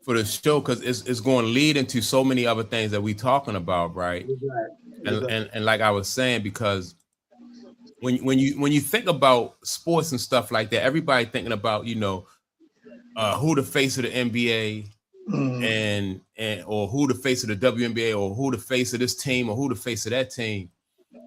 for the show because it's going to lead into so many other things that we talking about, right? And like I was saying, because when you think about sports and stuff like that, everybody thinking about who the face of the NBA and or who the face of the WNBA or who the face of this team or who the face of that team.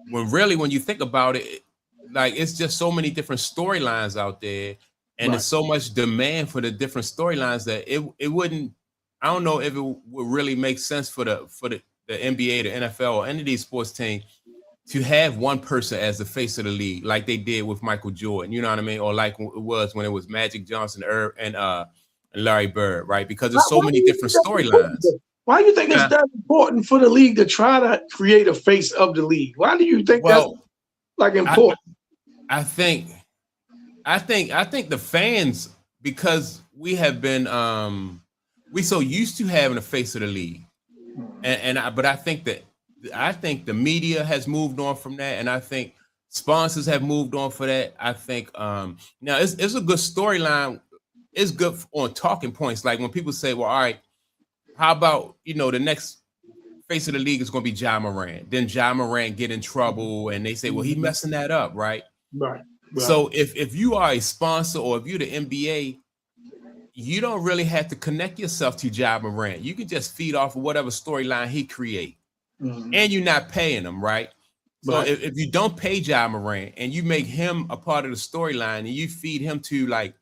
When really, when you think about it, like it's just so many different storylines out there, and there's so much demand for the different storylines that it wouldn't. I don't know if it would really make sense for the NBA, the NFL, or any of these sports teams to have one person as the face of the league, like they did with Michael Jordan. You know what I mean? Or like it was when it was Magic Johnson and Larry Bird, right? Because there's so many different storylines. Why do you think it's that important for the league to try to create a face of the league? Why do you think that's like important? I think the fans, because we have been we so used to having a face of the league, but I think the media has moved on from that, and I think sponsors have moved on for that. I think now it's a good storyline. It's good on talking points, like when people say, "Well, all right, how about the next face of the league is going to be Ja Morant?" Then Ja Morant get in trouble, and they say, "Well, he messing that up, right?" Right. So if you are a sponsor or if you're the NBA, you don't really have to connect yourself to Ja Morant. You can just feed off of whatever storyline he create, and you're not paying him, right? So if you don't pay Ja Morant and you make him a part of the storyline and you feed him to like,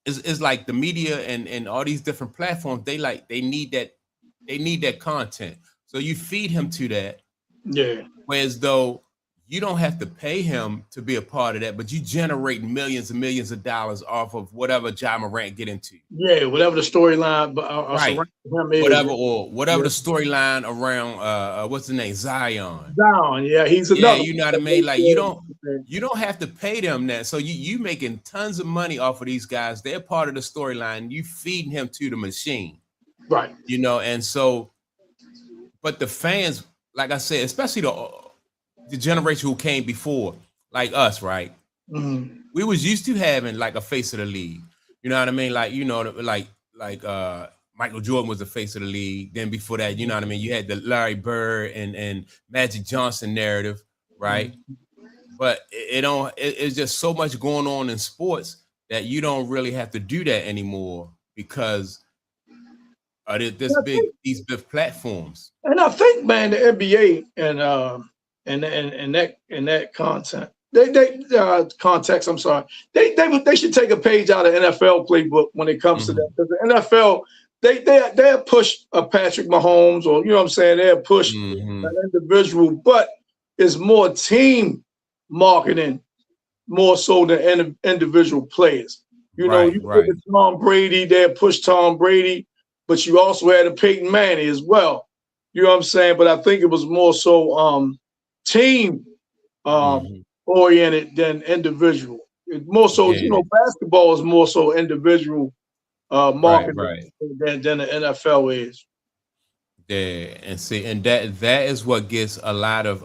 it's like the media and all these different platforms, they need that content. So you feed him to that. Yeah. Whereas though you don't have to pay him to be a part of that, but you generate millions and millions of dollars off of whatever Ja Morant get into. Yeah, whatever the storyline, right? Whatever the storyline around what's the name, Zion. Yeah, he's another. Yeah, you know what I mean. Like you don't have to pay them that. So you making tons of money off of these guys. They're part of the storyline. You feeding him to the machine, right? And so, but the fans, like I said, especially the generation who came before, like us, right? We was used to having like a face of the league. You know what I mean? Like, like Michael Jordan was the face of the league. Then before that, you know what I mean? You had the Larry Bird and Magic Johnson narrative, right? But it's just so much going on in sports that you don't really have to do that anymore because of these big platforms. And I think, man, the NBA and that content, context. I'm sorry. They should take a page out of NFL playbook when it comes to that, because the NFL they'll push a Patrick Mahomes, or what I'm saying, they'll push an individual, but it's more team marketing more so than individual players. You look at Tom Brady, they'll push Tom Brady, but you also had a Peyton Manning as well. You know what I'm saying? But I think it was more so team oriented than individual. It's more so, basketball is more so individual marketing than the NFL is. Yeah, and that is what gets a lot of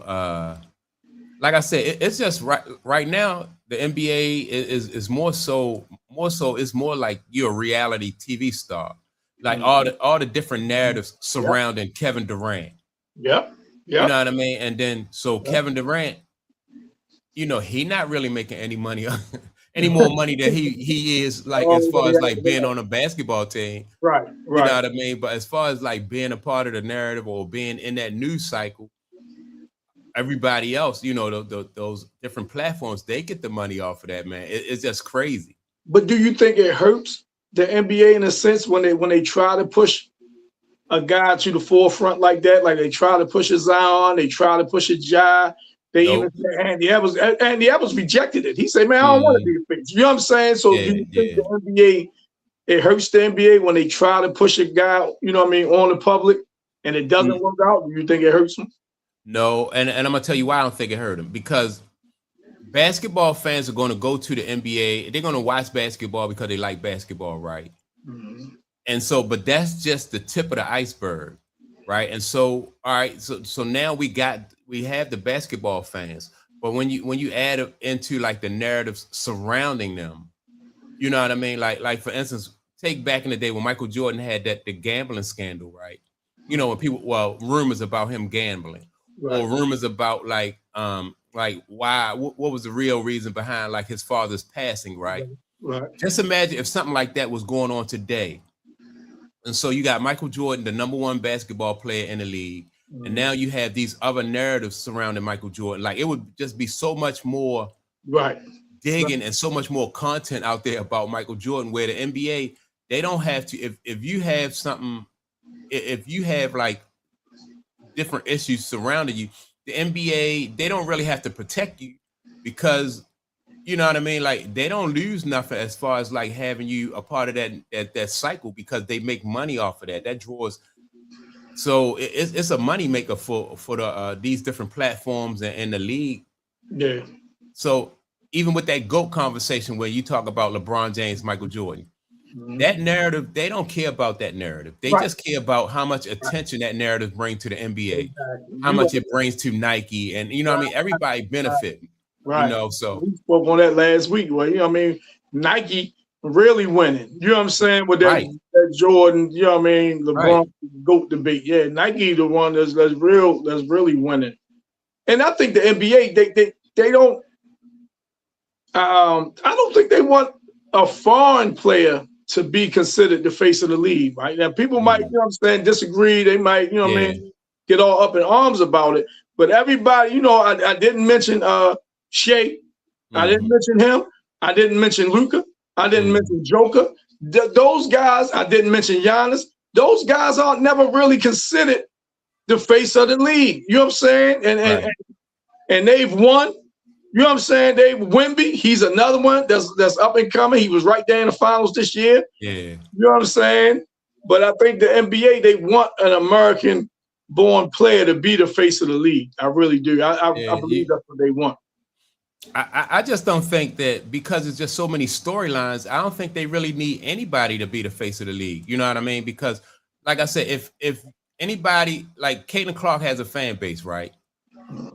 like I said, it's just right now the NBA is more so it's more like you're a reality TV star. Like all the different narratives surrounding Kevin Durant. Yep. You know what I mean? And then Kevin Durant, he not really making any money, any more money than he is like as far as like being on a basketball team. Right. You know what I mean? But as far as like being a part of the narrative or being in that news cycle, everybody else, those different platforms, they get the money off of that, man. It's just crazy. But do you think it hurts the NBA in a sense when they try to push a guy to the forefront like that? Like they try to push a Zion, they try to push a Ja. They even said Andy Evans rejected it. He said, "Man, I don't want to be a face." You know what I'm saying? So do you think the NBA, it hurts the NBA when they try to push a guy, on the public, and it doesn't work out? Do you think it hurts them? No, and I'm gonna tell you why I don't think it hurt him, because basketball fans are going to go to the NBA. They're going to watch basketball because they like basketball, right? And so, but that's just the tip of the iceberg, right? And so, all right, so now we have the basketball fans, but when you add into like the narratives surrounding them, you know what I mean? Like for instance, take back in the day when Michael Jordan had the gambling scandal, right? You know, when people, well, rumors about him gambling, Right. or rumors about like why, what was the real reason behind like his father's passing, right? Right. Just imagine if something like that was going on today. And so you got Michael Jordan, the #1 basketball player in the league, and now you have these other narratives surrounding Michael Jordan. Like, it would just be so much more Right. digging and so much more content out there about Michael Jordan, where the NBA, they don't have to, if you have something, if you have like different issues surrounding you, the NBA, they don't really have to protect you, because you know what I mean? Like, they don't lose nothing as far as like having you a part of that cycle, because they make money off of that. That draws. So it's a money maker for the these different platforms and the league. Yeah. So even with that GOAT conversation where you talk about LeBron James, Michael Jordan, that narrative, they don't care about that narrative. They just care about how much attention that narrative brings to the NBA, how much it brings to Nike, and you know what I mean? Everybody benefit. Right. You know, so we spoke on that last week. Well, you know what I mean? Nike really winning. You know what I'm saying? With that Jordan, you know what I mean? LeBron GOAT debate. Yeah, Nike the one that's really winning. And I think the NBA, they don't I don't think they want a foreign player to be considered the face of the league, right? Now people might, you know what I'm saying, disagree. They might, you know what I mean, get all up in arms about it. But everybody, you know, I didn't mention Shea. I didn't mention him. I didn't mention Luka. I didn't mention Joker. Those guys, I didn't mention Giannis. Those guys are never really considered the face of the league. You know what I'm saying? And they've won. You know what I'm saying? Wemby, he's another one that's up and coming. He was right there in the finals this year. Yeah. You know what I'm saying? But I think the NBA, they want an American-born player to be the face of the league. I really do. I believe that's what they want. I just don't think that, because it's just so many storylines, I don't think they really need anybody to be the face of the league. You know what I mean? Because, like I said, if anybody, like Caitlin Clark has a fan base, right?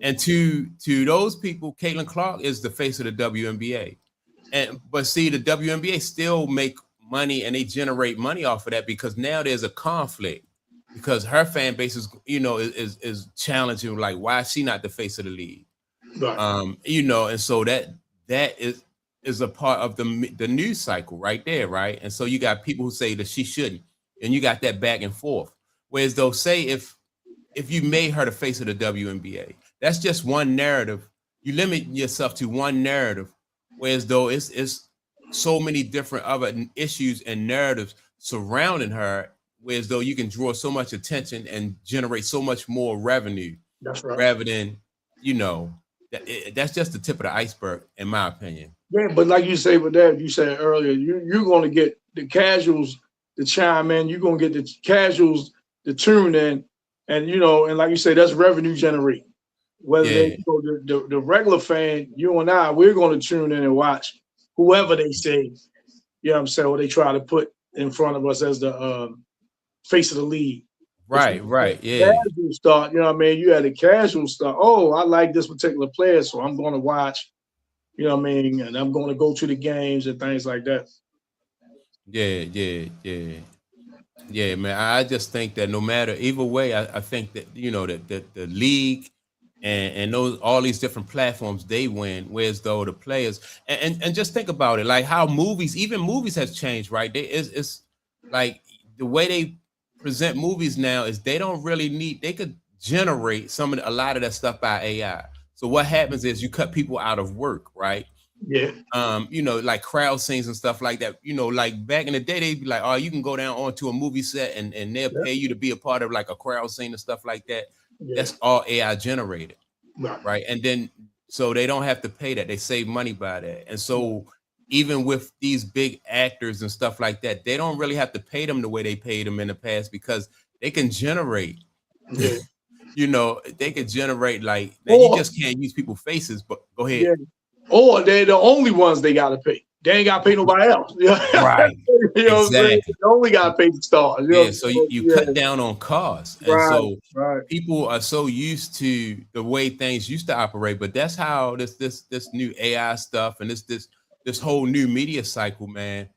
And to those people, Caitlin Clark is the face of the WNBA. But see, the WNBA still make money, and they generate money off of that, because now there's a conflict, because her fan base is, you know, is challenging, like, why is she not the face of the league? Right. You know, and so that is a part of the news cycle right there, right? And so you got people who say that she shouldn't, and you got that back and forth. Whereas though, say if you made her the face of the WNBA, that's just one narrative. You limit yourself to one narrative, whereas though it's so many different other issues and narratives surrounding her, whereas though you can draw so much attention and generate so much more revenue. That's right. Rather than, you know, that's just the tip of the iceberg, in my opinion. Yeah, but like you say with that, you said earlier, you're going to get the casuals to chime in. You're going to get the casuals to tune in, and you know, and like you say, that's revenue generating. Whether they, the regular fan, you and I, we're going to tune in and watch whoever they say, you know what I'm saying, or they try to put in front of us as the face of the league. Right, yeah. Casual start, you know what I mean? You had a casual start. Oh, I like this particular player, so I'm going to watch, you know what I mean? And I'm going to go to the games and things like that. Yeah, man. I just think that no matter, either way, I think that, you know, that the league and those, all these different platforms, they win, whereas though the players, and just think about it, like how even movies has changed, right? It's like the way they present movies now is they don't really need, they could generate a lot of that stuff by AI. So what happens is you cut people out of work, right? Yeah. You know, like crowd scenes and stuff like that. You know, like back in the day, they'd be like, oh, you can go down onto a movie set and they'll pay you to be a part of like a crowd scene and stuff like that. Yeah. That's all AI generated. Right. And then so they don't have to pay that. They save money by that. And so even with these big actors and stuff like that, they don't really have to pay them the way they paid them in the past, because they can generate. Yeah. You know, they could generate, like, now you just can't use people's faces, but go ahead. Yeah. Or they're the only ones they got to pay. They ain't got to pay nobody else. Right. You know, exactly. They only got to pay the stars. Yeah, so you cut down on costs. And so people are so used to the way things used to operate, but that's how this new AI stuff and this whole new media cycle, man,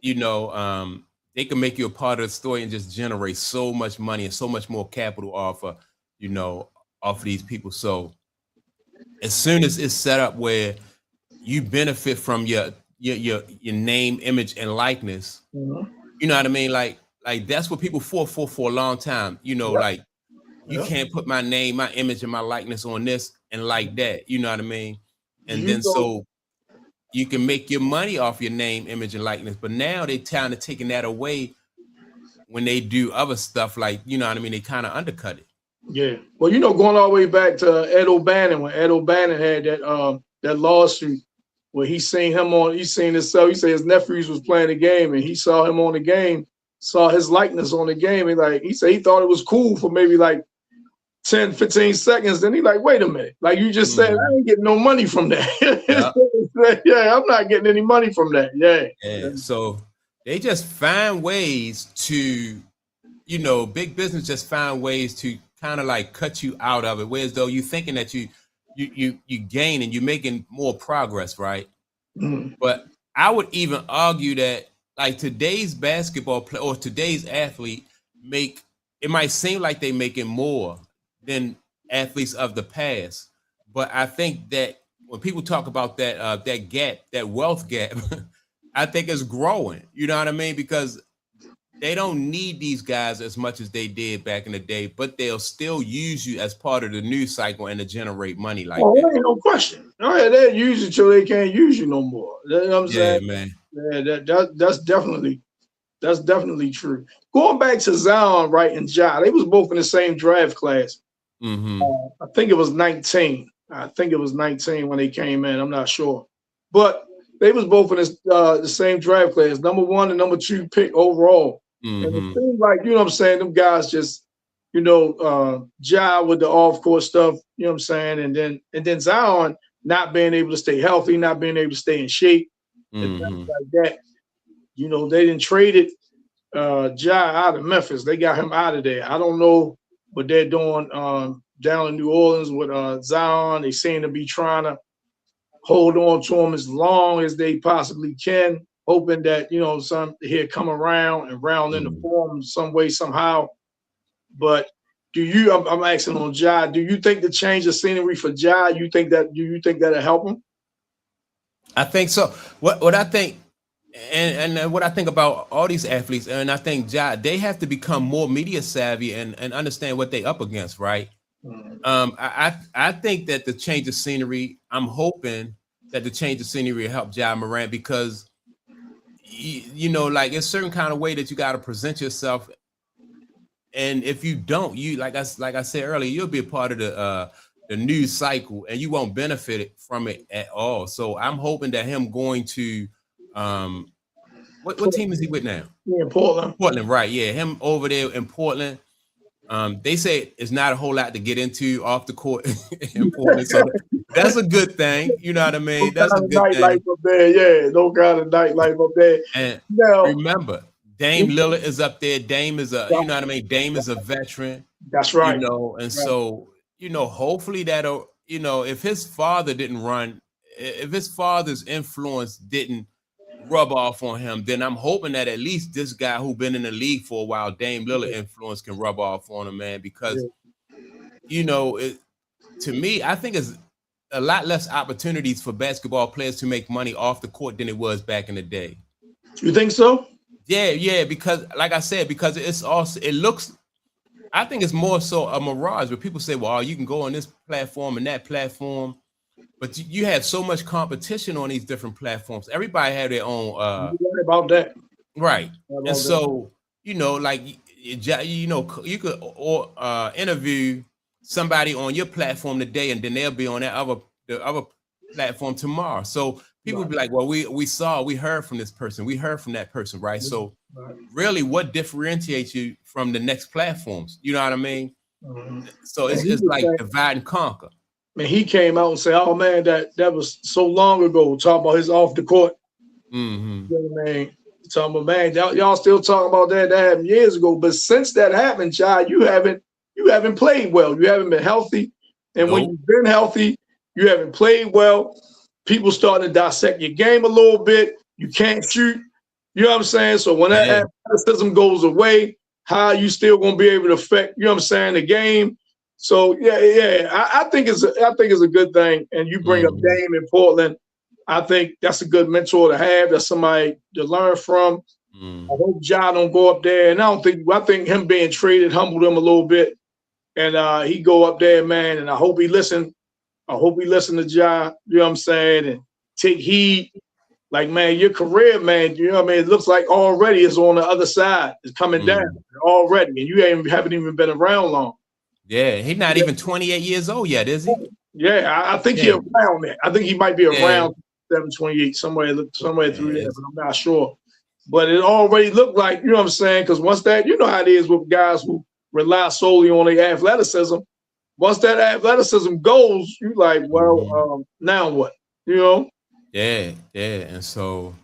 you know, they can make you a part of the story and just generate so much money and so much more capital off of, you know, off of these people. So as soon as it's set up where you benefit from your name, image, and likeness, you know what I mean? Like that's what people fought for a long time. You know, Yep. like you can't put my name, my image, and my likeness on this and like that. You know what I mean? And then so you can make your money off your name, image, and likeness. But now they kind of taking that away when they do other stuff, like, you know what I mean? They kind of undercut it. Yeah. Well, you know, going all the way back to Ed O'Bannon, when Ed O'Bannon had that lawsuit where he seen himself, he said his nephews was playing the game and he saw him on the game, saw his likeness on the game, and like he said he thought it was cool for maybe like 10, 15 seconds. Then he like, wait a minute, like you just said, I ain't getting no money from that. Yeah, I'm not getting any money from that. Yeah. So they just find ways to, you know, big business just find ways to kind of like cut you out of it, whereas though you thinking that you gain and you're making more progress, right? But I would even argue that like today's basketball player or today's athlete it might seem like they making more than athletes of the past, but I think that when people talk about that that gap, that wealth gap, I think it's growing. You know what I mean? Because they don't need these guys as much as they did back in the day, but they'll still use you as part of the news cycle and to generate money like that. Ain't no question. Oh, yeah, they'll use you till they can't use you no more. You know what I'm saying? Man. Yeah, that's definitely true. Going back to Zion, right, and Ja, they was both in the same draft class. I think it was 19. I think it was 19 when they came in. I'm not sure, but they was both in the same draft class, number 1 and number 2 pick overall. And it seemed like, you know what I'm saying, them guys just, you know, Ja with the off-court stuff, you know what I'm saying, and then Zion not being able to stay healthy, not being able to stay in shape, and things like that. You know, they didn't traded Ja out of Memphis. They got him out of there. I don't know what they're doing down in New Orleans with Zion. They seem to be trying to hold on to him as long as they possibly can, hoping that, you know, he'll come around and round in the form some way, somehow. But I'm asking on Ja, do you think the change of scenery for Ja, do you think that'll help him? I think so. What I think and what I think about all these athletes, and I think Ja, they have to become more media savvy and understand what they up against, right? I think that the change of scenery, I'm hoping that the change of scenery will help Ja Morant, because you know, like it's a certain kind of way that you got to present yourself, and if you don't, you like I said earlier, you'll be a part of the news cycle and you won't benefit from it at all. So I'm hoping that him going to what team is he with now? Yeah, Portland, right? Yeah, him over there in Portland. They say it's not a whole lot to get into off the court in Portland, so that's a good thing. You know what I mean? That's a good thing. Nightlife up there, yeah. No kind of nightlife up there. And remember, Dame Lillard is up there. Dame is you know what I mean? Dame is a veteran. That's right. You know, and so, you know, hopefully that'll, you know, if his father didn't run, if his father's influence didn't rub off on him, then I'm hoping that at least this guy who's been in the league for a while, Dame Lillard influence, can rub off on him, man. Because, you know, to me, I think it's a lot less opportunities for basketball players to make money off the court than it was back in the day. You think so? Yeah, because like I said, because I think it's more so a mirage where people say, well, you can go on this platform and that platform, but you have so much competition on these different platforms. Everybody have their own about that. Right. And so, you know, like, you know, you could interview somebody on your platform today, and then they'll be on the other platform tomorrow. So people will be like, well, we heard from this person, we heard from that person, right? So really, what differentiates you from the next platforms? You know what I mean? So it's just like divide and conquer. Man, he came out and said, "Oh man, that was so long ago." Talking about his off the court. You know what I mean? Talking about, man, y'all still talking about that happened years ago. But since that happened, child, you haven't played well. You haven't been healthy, and when you've been healthy, you haven't played well. People starting to dissect your game a little bit. You can't shoot. You know what I'm saying? So when that athleticism goes away, how you still gonna be able to affect, you know what I'm saying, the game. So I think it's a good thing. And you bring up Dame in Portland. I think that's a good mentor to have. That's somebody to learn from. I hope Ja don't go up there. And I think him being traded humbled him a little bit. And he go up there, man. And I hope he listen. I hope he listen to Ja, you know what I'm saying, and take heed. Like, man, your career, man, you know what I mean? It looks like already it's on the other side. It's coming down already. And you haven't even been around long. Yeah, he's not even 28 years old yet, is he? Yeah, I think he's around that. I think he might be around 728, somewhere through there, but I'm not sure. But it already looked like, you know what I'm saying? Because once that, you know how it is with guys who rely solely on their athleticism. Once that athleticism goes, you like, well, now what? You know? Yeah. And so,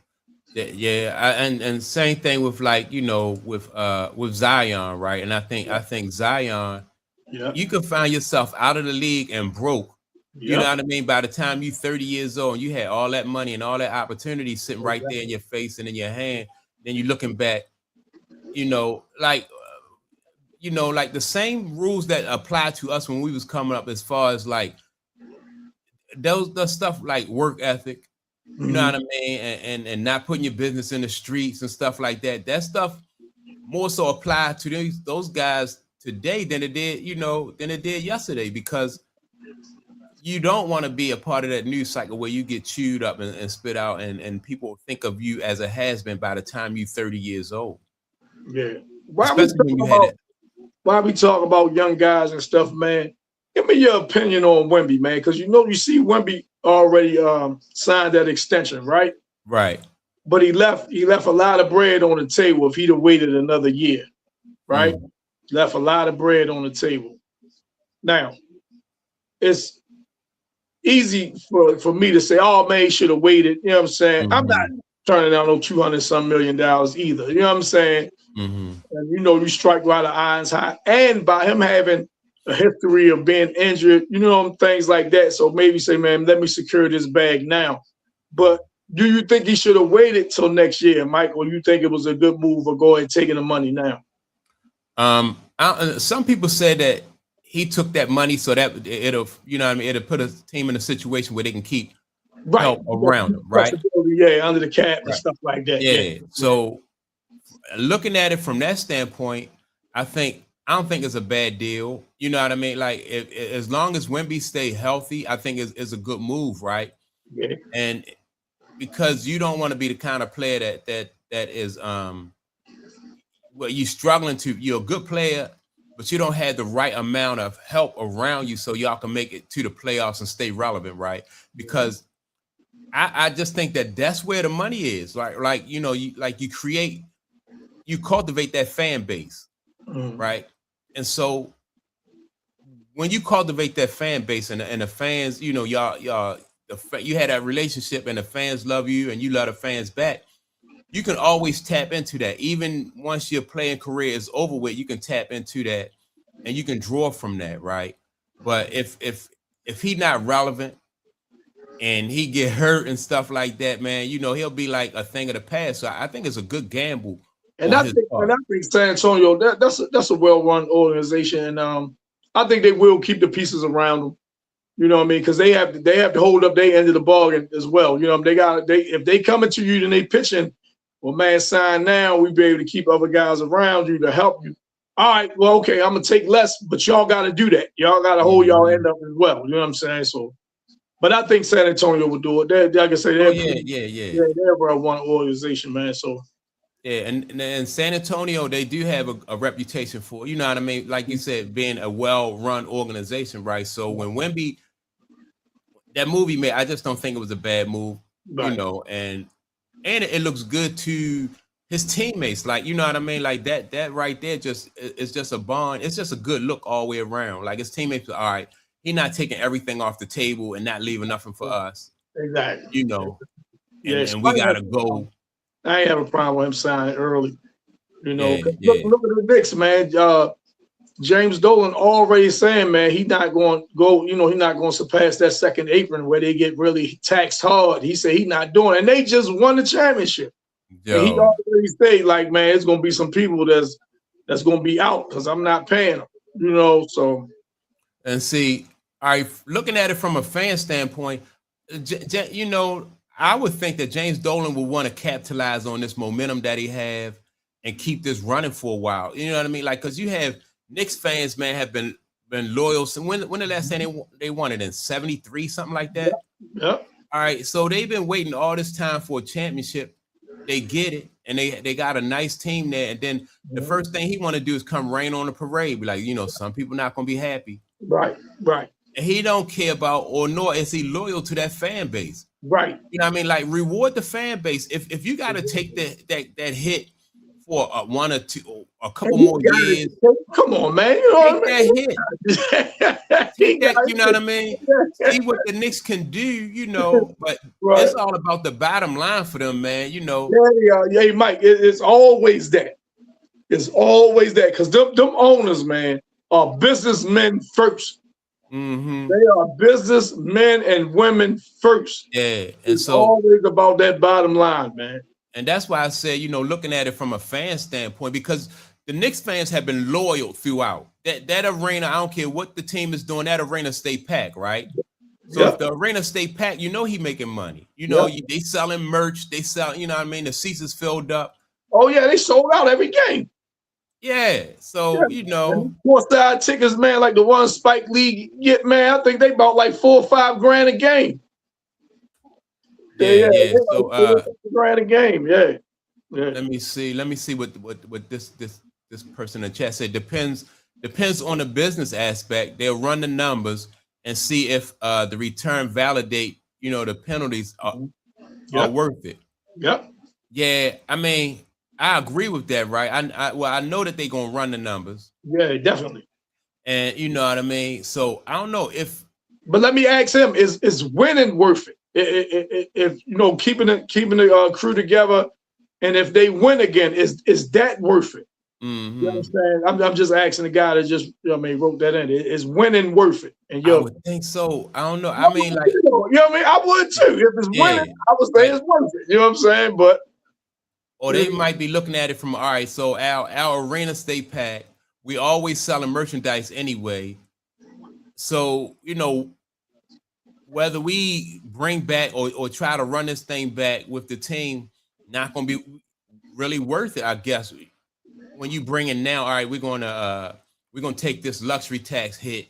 and same thing with, like, you know, with Zion, right? And I think Zion, you can find yourself out of the league and broke. You know what I mean? By the time you're 30 years old and you had all that money and all that opportunity sitting right there in your face and in your hand, then you're looking back, you know, like the same rules that apply to us when we was coming up, as far as like the stuff like work ethic, you know what I mean, and not putting your business in the streets and stuff like that. That stuff more so apply to those guys today than it did, yesterday, because you don't want to be a part of that news cycle where you get chewed up and spit out, and people think of you as a has-been by the time you're 30 years old. Yeah. Why we talk about young guys and stuff, man? Give me your opinion on Wemby, man, because you see Wemby already signed that extension, right? Right. But he left a lot of bread on the table if he'd have waited another year, right? Left a lot of bread on the table. Now, it's easy for me to say, oh, man, he should have waited. You know what I'm saying? I'm not turning down no $200-some million either. You know what I'm saying? And you strike while the iron's hot. And by him having a history of being injured, things like that. So maybe say, man, let me secure this bag now. But do you think he should have waited till next year, Mike, or you think it was a good move of go ahead and taking the money now? Some people said that he took that money so that it'll put a team in a situation where they can keep help around him, right? Yeah, under the cap and stuff like that. Yeah. So looking at it from that standpoint, I don't think it's a bad deal. You know what I mean? Like, as long as Wemby stay healthy, I think it's a good move, right? Yeah. And because you don't want to be the kind of player that is you're struggling you're a good player, but you don't have the right amount of help around you so y'all can make it to the playoffs and stay relevant, right? Because I just think that's where the money is. You cultivate that fan base, right? And so when you cultivate that fan base and the fans, you had that relationship and the fans love you and you love the fans back, you can always tap into that. Even once your playing career is over with, you can tap into that and you can draw from that, right? But if he's not relevant and he get hurt and stuff like that, man, he'll be like a thing of the past. So I think it's a good gamble. And I think San Antonio, that's a well-run organization, and I think they will keep the pieces around them. You know what I mean? Because they have to hold up their end of the bargain as well. You know, if they coming to you and they pitching, well, man, sign now. We be able to keep other guys around you to help you. All right, well, okay, I'm gonna take less, but y'all got to do that. Y'all got to hold y'all end up as well. You know what I'm saying? So, but I think San Antonio will do it. Like I say, they're a well-run organization, man. So. Yeah, and San Antonio, they do have a reputation for, you know what I mean? Like you said, being a well-run organization, right? So when Wemby, that movie made, I just don't think it was a bad move, right. And it looks good to his teammates, like, you know what I mean? Like that right there, it's just a bond. It's just a good look all the way around. Like his teammates are, all right, he's not taking everything off the table and not leaving nothing for us. Exactly. And we got to go. I ain't have a problem with him signing early. Look at the Knicks, man. James Dolan already saying, man, he's not going to go, he's not going to surpass that second apron where they get really taxed hard. He said he's not doing it. And they just won the championship. And he Yo, already said, like, man, it's gonna be some people that's gonna be out because I'm not paying them. You know, so and see, all right, looking at it from a fan standpoint, you know, I would think that James Dolan would want to capitalize on this momentum that he have and keep this running for a while. You know what I mean? Like, because you have Knicks fans, man, have been loyal. So when the last time they won it in 73, something like that? Yep. All right, so they've been waiting all this time for a championship. They get it, and they got a nice team there. And then the first thing he want to do is come rain on the parade. Be like, you know, some people not gonna be happy. Right. And he don't care about, or nor is he loyal to that fan base. Right. You know what I mean? Like, reward the fan base. If you got to take that hit for one or two, or a couple more years, come on, man. You know take that hit. Take that, you know what I mean? See what the Knicks can do, you know. But it's all about the bottom line for them, man. You know. Yeah, Mike. It's always that. It's always that because them owners, man, are businessmen first. Mm-hmm. They are businessmen and women first. Yeah, and it's so always about that bottom line, man. And that's why I said, you know, looking at it from a fan standpoint, because the Knicks fans have been loyal throughout. That arena, I don't care what the team is doing, that arena stay packed, right? So if the arena stay packed, you know he making money. You know, they selling merch, they sell, you know what I mean? The seats is filled up. Oh yeah, they sold out every game. Yeah, so you know, courtside tickets, man, like the one Spike Lee get, man. I think they bought like $4 or $5 grand a game. Yeah. So $4 grand a game, yeah. Let me see what this person in the chat said. Depends on the business aspect. They'll run the numbers and see if the return validate, you know, the penalties are worth it. Yep. Yeah, I mean, I agree with that, right? I know that they're gonna run the numbers. Yeah, definitely. And you know what I mean? So I don't know if. But let me ask him: Is winning worth it? If you know, keeping the crew together, and if they win again, is that worth it? Mm-hmm. You know what I'm saying? I'm just asking the guy that just, you know, I mean, wrote that in. Is winning worth it? And I would think so. I don't know. I mean, like, you know what I mean? I would too. If it's winning, I would say it's worth it. You know what I'm saying? But or they might be looking at it from, all right, so our arena stay packed. We always selling merchandise anyway. So, you know, whether we bring back or try to run this thing back with the team, not going to be really worth it, I guess. When you bring in now, all right, we're gonna take this luxury tax hit.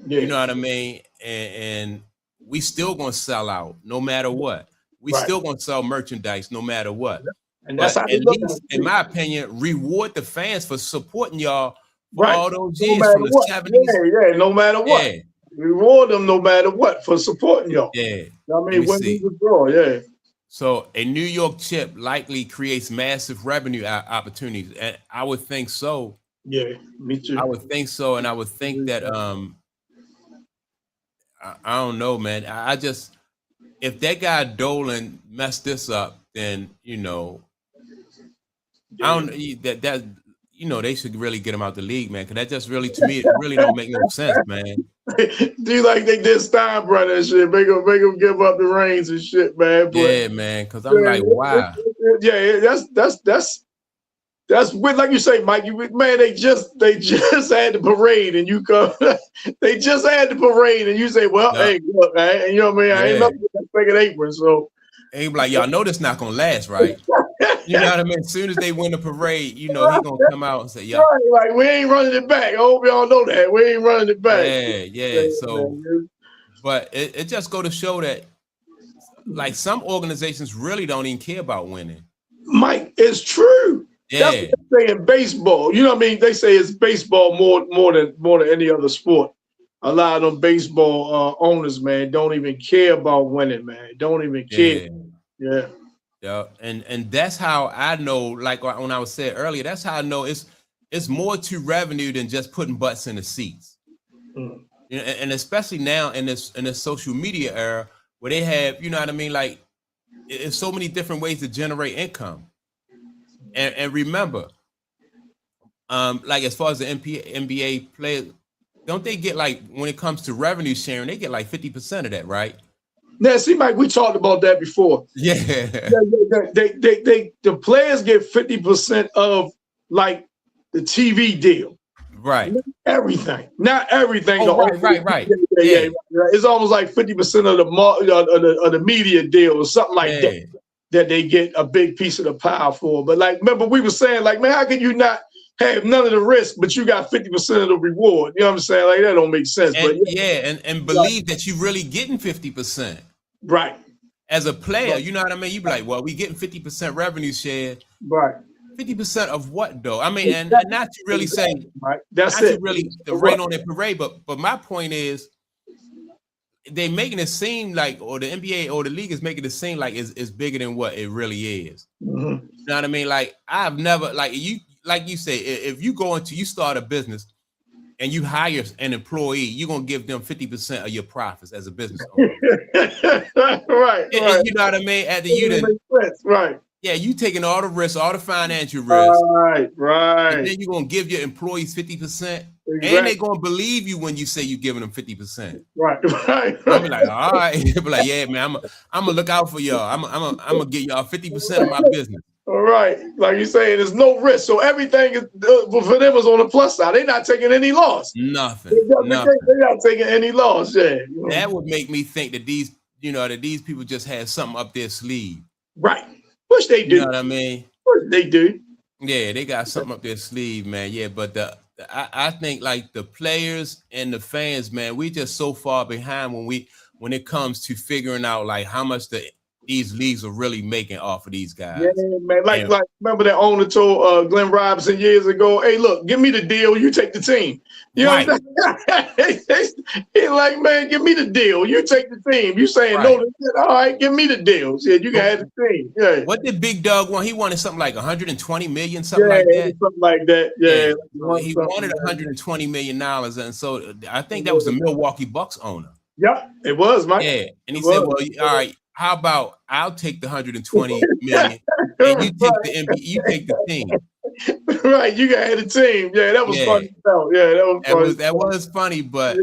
Yeah. You know what I mean? And we still gonna sell out no matter what. We still gonna sell merchandise no matter what. And that's at least, in my opinion, reward the fans for supporting y'all for all those years from the 70s. Yeah, no matter what. Yeah. Reward them no matter what for supporting y'all. Yeah. I mean, when we withdraw, yeah. So a New York chip likely creates massive revenue opportunities, and I would think so. Yeah, me too. I would think so, and I would think that I don't know, man. I just, if that guy Dolan messed this up, then you know, I don't that you know, they should really get him out the league, man. Because that just really, to me, it really don't make no sense, man. Do you like they did Steinbrenner and shit? Make him give up the reins and shit, man. But, yeah, man. Because I'm like, wow. Yeah, that's weird. Like you say, Mike. Man, they just had the parade, and you come. They just had the parade, and you say, well, hey, look, man. And you know what I mean? I ain't nothing with that fucking apron, so. And he be like, y'all know this not gonna last, right? You know what I mean? As soon as they win the parade, you know, he gonna come out and say, "Yo, like we ain't running it back." I hope y'all know that we ain't running it back. Yeah. So, but it just go to show that, like, some organizations really don't even care about winning. Mike, it's true. Yeah. That's what they say in baseball. You know what I mean? They say it's baseball more than any other sport. A lot of them baseball owners, man, don't even care about winning, man. Don't even care. Yeah. Yeah, and that's how I know, like when I was said earlier, that's how I know it's more to revenue than just putting butts in the seats. You know, and especially now in this social media era where they have, you know what I mean, like it's so many different ways to generate income. And remember, like as far as the NBA players, don't they get, like, when it comes to revenue sharing, they get like 50% of that, right? Now, see, Mike, we talked about that before. Yeah. The players get 50% of like the TV deal. Right. Not everything. Oh, right. Yeah. It's almost like 50% of the media deal or something like that they get a big piece of the pie for. But like, remember we were saying like, man, how can you not have none of the risk, but you got 50% of the reward? You know what I'm saying? Like that don't make sense. And, but and believe that you really getting 50%. Right. As a player, you know what I mean? You be like, well, we getting 50% revenue share. Right. 50% of what though? I mean, and not to really say, right. That's not it. to really the rain on their parade, but my point is, they making it seem like, or the NBA or the league is making it seem like it's bigger than what it really is. Mm-hmm. You know what I mean? Like I've never, like you say, if you you start a business and you hire an employee, you're gonna give them 50% of your profits as a business owner. right. You know what I mean? At the unit, right. Yeah, you taking all the risks, all the financial risks. Right. And then you're gonna give your employees 50%, exactly. And they're gonna believe you when you say you're giving them 50%. Right. I'll be like, all right. Be like, yeah, man, I'm gonna look out for y'all. I'm gonna get y'all 50% of my business. All right, like you saying, there's no risk, so everything is for them is on the plus side. They're not taking any loss. Nothing. They're not taking any loss. Yeah. That would make me think that these people just had something up their sleeve. Right. Which they do. You know what I mean? Which they do. Yeah, they got something up their sleeve, man. Yeah, but I think like the players and the fans, man, we just so far behind when it comes to figuring out like how much these leagues are really making off of these guys. Yeah, man. Like remember that owner told Glenn Robinson years ago, hey, look, give me the deal, you take the team. You know what I'm saying? He's like, man, give me the deal, you take the team. You saying no, all right, give me the deal. Yeah, you can have the team. Yeah. What did Big Doug want? He wanted something like 120 million, something like that. Something like that. Yeah. He wanted 120 million dollars, and so I think that was the Milwaukee Bucks owner. Yeah, it was, Mike. Yeah, and he said, well, all right, how about I'll take the 120 million and you take the NBA, you take the team. Right, you got the team. Yeah, that was funny. Yeah, that was funny. That was funny, but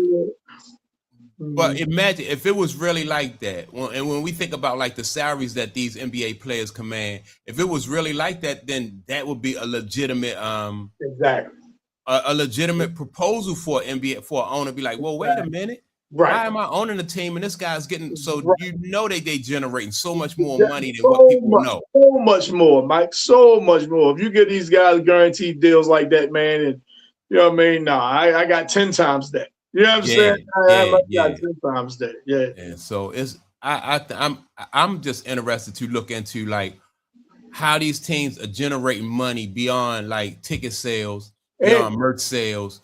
imagine if it was really like that. And when we think about like the salaries that these NBA players command, if it was really like that, then that would be a legitimate exactly a legitimate proposal for NBA for an owner to be like, well, wait a minute. Right. Why am I owning the team and this guy's getting they generating so much more money than what people know? So much more, Mike. So much more. If you get these guys guaranteed deals like that, man, and you know what I mean? Nah, I got 10 times that. You know what I'm saying? I got 10 times that. Yeah. And so it's I'm just interested to look into like how these teams are generating money beyond like ticket sales, beyond merch sales.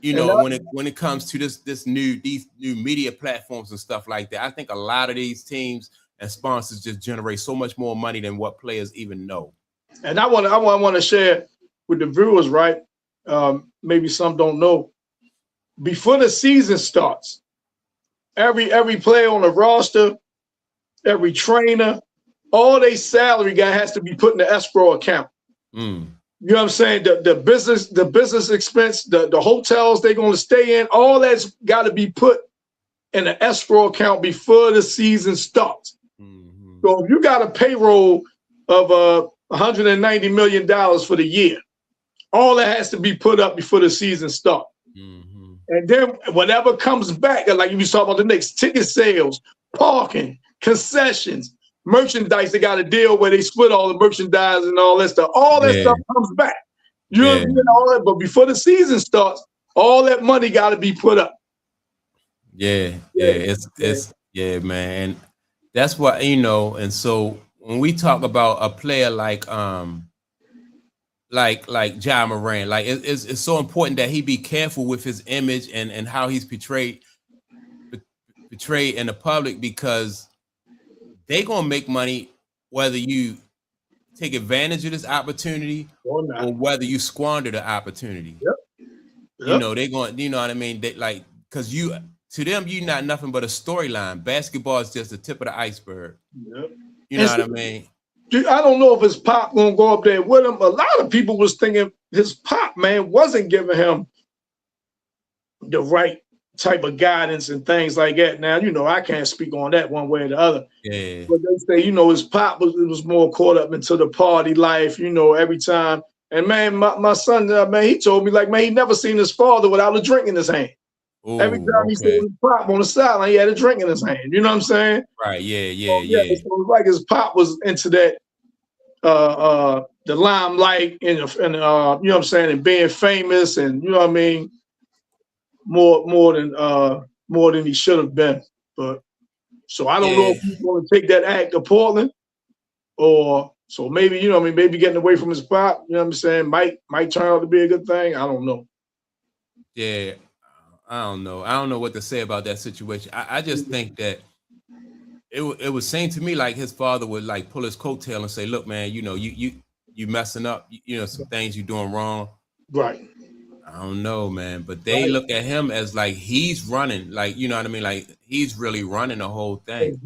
You know, when it comes to these new media platforms and stuff like that, I think a lot of these teams and sponsors just generate so much more money than what players even know. And I want to share with the viewers, right? Maybe some don't know. Before the season starts, every player on the roster, every trainer, all their salary has to be put in the escrow account. You know what I'm saying? The business expense, the hotels they're going to stay in, all that's got to be put in an escrow account before the season starts. So if you got a payroll of $190 million for the year, all that has to be put up before the season starts. And then whatever comes back, like you was talking about the next ticket sales, parking, concessions, merchandise, they got a deal where they split all the merchandise and all that stuff. All that stuff comes back. You know what I mean? All that, but before the season starts, all that money got to be put up. It's man. And that's what, you know, and so when we talk about a player like Ja Morant, like it's so important that he be careful with his image and how he's portrayed in the public, because they're gonna make money whether you take advantage of this opportunity or whether you squander the opportunity. You know, they're going, you know what I mean? They like, because to them, you're not nothing but a storyline. Basketball is just the tip of the iceberg. You know what I mean? I don't know if his pop gonna go up there with him. A lot of people was thinking his pop, man, wasn't giving him the right type of guidance and things like that. Now, I can't speak on that one way or the other. Yeah. But they say, his pop was more caught up into the party life, every time. And man, my son, man, he told me like, man, he never seen his father without a drink in his hand. Ooh, every time he saw his pop on the sideline, he had a drink in his hand. You know what I'm saying? Right. Yeah. So it's like his pop was into that, the limelight and you know what I'm saying, and being famous, and you know what I mean, more than he should have been. But so I don't know if he's going to take that act to Portland, or so maybe maybe getting away from his pop. You know what I'm saying? Might turn out to be a good thing. I don't know. Yeah, I don't know. I don't know what to say about that situation. I just think that it would seem to me like his father would like pull his coattail and say, "Look, man, you messing up. Some things you're doing wrong." Right. I don't know, man, but they look at him as like he's running, like you know what I mean, like he's really running the whole thing.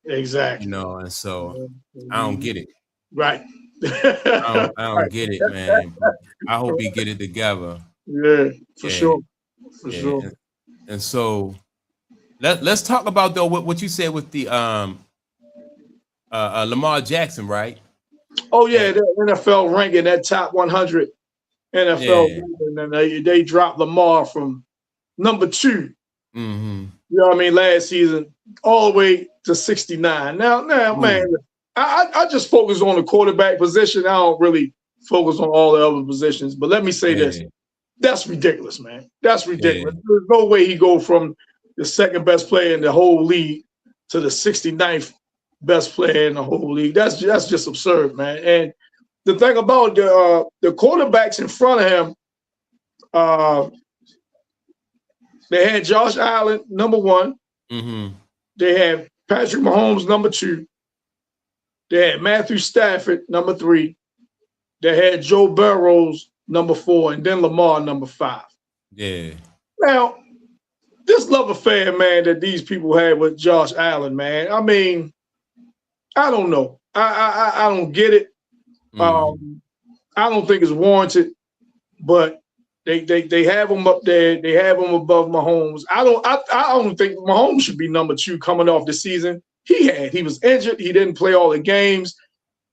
Exactly. And so I don't get it. Right. I don't get it, man. But I hope he get it together. Yeah, for sure. For sure. And so let's talk about though what you said with the Lamar Jackson, right? Oh yeah, the NFL ranking, that top 100 NFL ranking, and they dropped Lamar from number 2. Mm-hmm. You know what I mean? Last season, all the way to 69. Now, man, I just focus on the quarterback position. I don't really focus on all the other positions. But let me say this. That's ridiculous, man. That's ridiculous. There's no way he go from the second best player in the whole league to the 69th best player in the whole league. That's just absurd, man. And the thing about the quarterbacks in front of him, they had Josh Allen, number 1. Mm-hmm. They had Patrick Mahomes, number 2. They had Matthew Stafford, number 3. They had Joe Burrows, number 4, and then Lamar, number 5. Yeah. Now, this love affair, man, that these people had with Josh Allen, man. I mean, I don't know. I don't get it. Mm-hmm. I don't think it's warranted, but they have him up there. They have him above Mahomes. I don't think Mahomes should be number 2 coming off the season. He was injured. He didn't play all the games.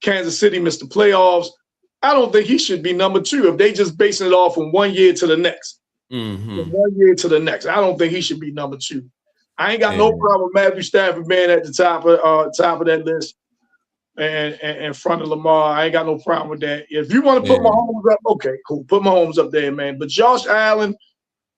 Kansas City missed the playoffs. I don't think he should be number 2 if they just basing it off from 1 year to the next. Mm-hmm. From 1 year to the next. I don't think he should be number 2. I ain't got no problem with Matthew Stafford being at the top of that list and in front of Lamar. I ain't got no problem with that. If you want to put Mahomes up, okay, cool. Put Mahomes up there, man. But Josh Allen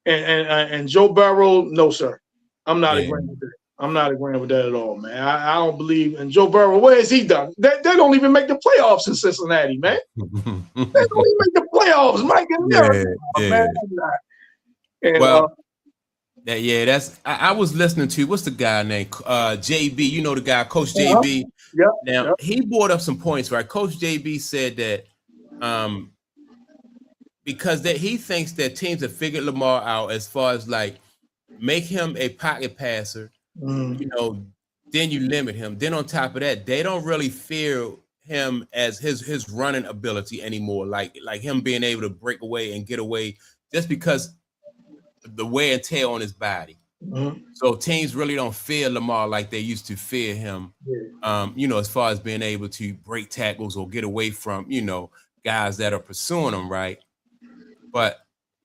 and Joe Burrow, no, sir. I'm not agreeing with that. I'm not agreeing with that at all, man. I don't believe in Joe Burrow. What has he done? They don't even make the playoffs in Cincinnati, man. They don't even make the playoffs, Mike. I was listening to, what's the guy named JB? You know the guy, Coach JB. Now he brought up some points, right? Coach JB said that because he thinks that teams have figured Lamar out as far as like make him a pocket passer. Then you limit him. Then on top of that, they don't really fear him as his running ability anymore. Like him being able to break away and get away just because the wear and tear on his body. Mm-hmm. So teams really don't fear Lamar like they used to fear him. As far as being able to break tackles or get away from, guys that are pursuing him, right? But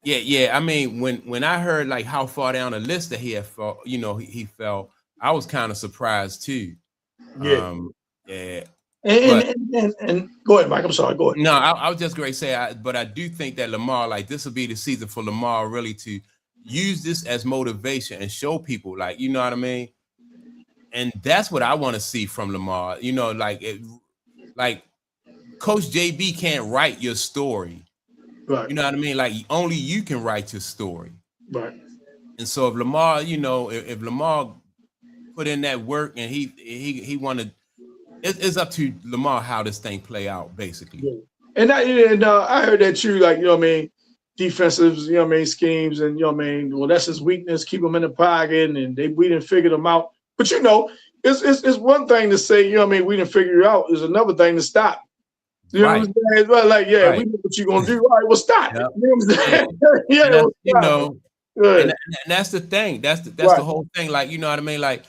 I mean, when I heard like how far down the list that he had fell, he fell, I was kind of surprised too. And go ahead, Mike. I'm sorry. Go ahead. No, I was just going to say, but I do think that Lamar, like this will be the season for Lamar really to use this as motivation and show people, like, you know what I mean? And that's what I want to see from Lamar. Like Coach JB can't write your story. Right. You know what I mean? Like only you can write your story. Right. And so if Lamar, if Lamar put in that work and he wanted, it's up to Lamar how this thing play out, basically. Yeah. And I heard that too, like, defensive, schemes, and well, that's his weakness. Keep him in the pocket, and we didn't figure them out. But it's one thing to say, we didn't figure it out. It's another thing to stop. You know what I'm saying? Well, like, we know what you're gonna do. All right, well, stop. Yep. You know what I'm saying? And that's the thing. That's the whole thing. Like, you know what I mean? Like,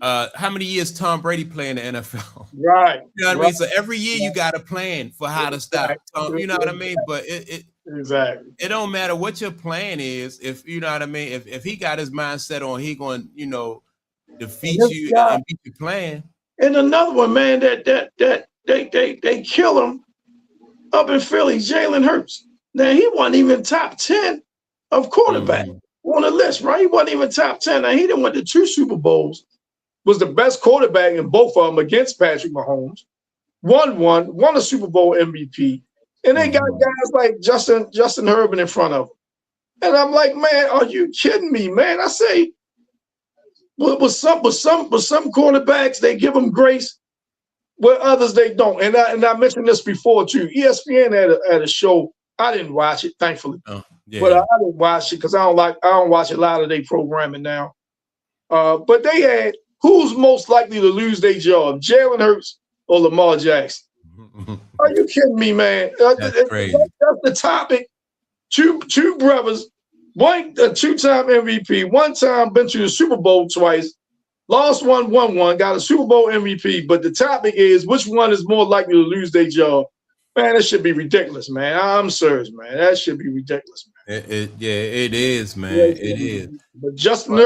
how many years Tom Brady play in the NFL? Right. You know what I mean? So every year you got a plan for how to stop. You know what I mean? But it don't matter what your plan is. If you know what I mean, if he got his mindset on he going, you know, defeat you and beat your plan. And another one, man, that they kill him up in Philly, Jalen Hurts. Now he wasn't even top 10 of quarterback on the list, right? He wasn't even top 10. Now he done went to 2 Super Bowls, was the best quarterback in both of them against Patrick Mahomes, won a Super Bowl MVP, and they got guys like Justin Herbert in front of him. And I'm like, man, are you kidding me, man? I say, with some quarterbacks, they give them grace, with others they don't. And I mentioned this before too. ESPN had a show. I didn't watch it, thankfully, but I didn't watch it because I don't watch a lot of their programming now. But they had who's most likely to lose their job, Jalen Hurts or Lamar Jackson? Are you kidding me, man? That's crazy. That's the topic. Two brothers. One a 2-time MVP, one time been to the Super Bowl twice, lost one, won one, got a Super Bowl MVP. But the topic is which one is more likely to lose their job? Man, that should be ridiculous, man. I'm serious, man. That should be ridiculous, man. It is, man. It is. But Justin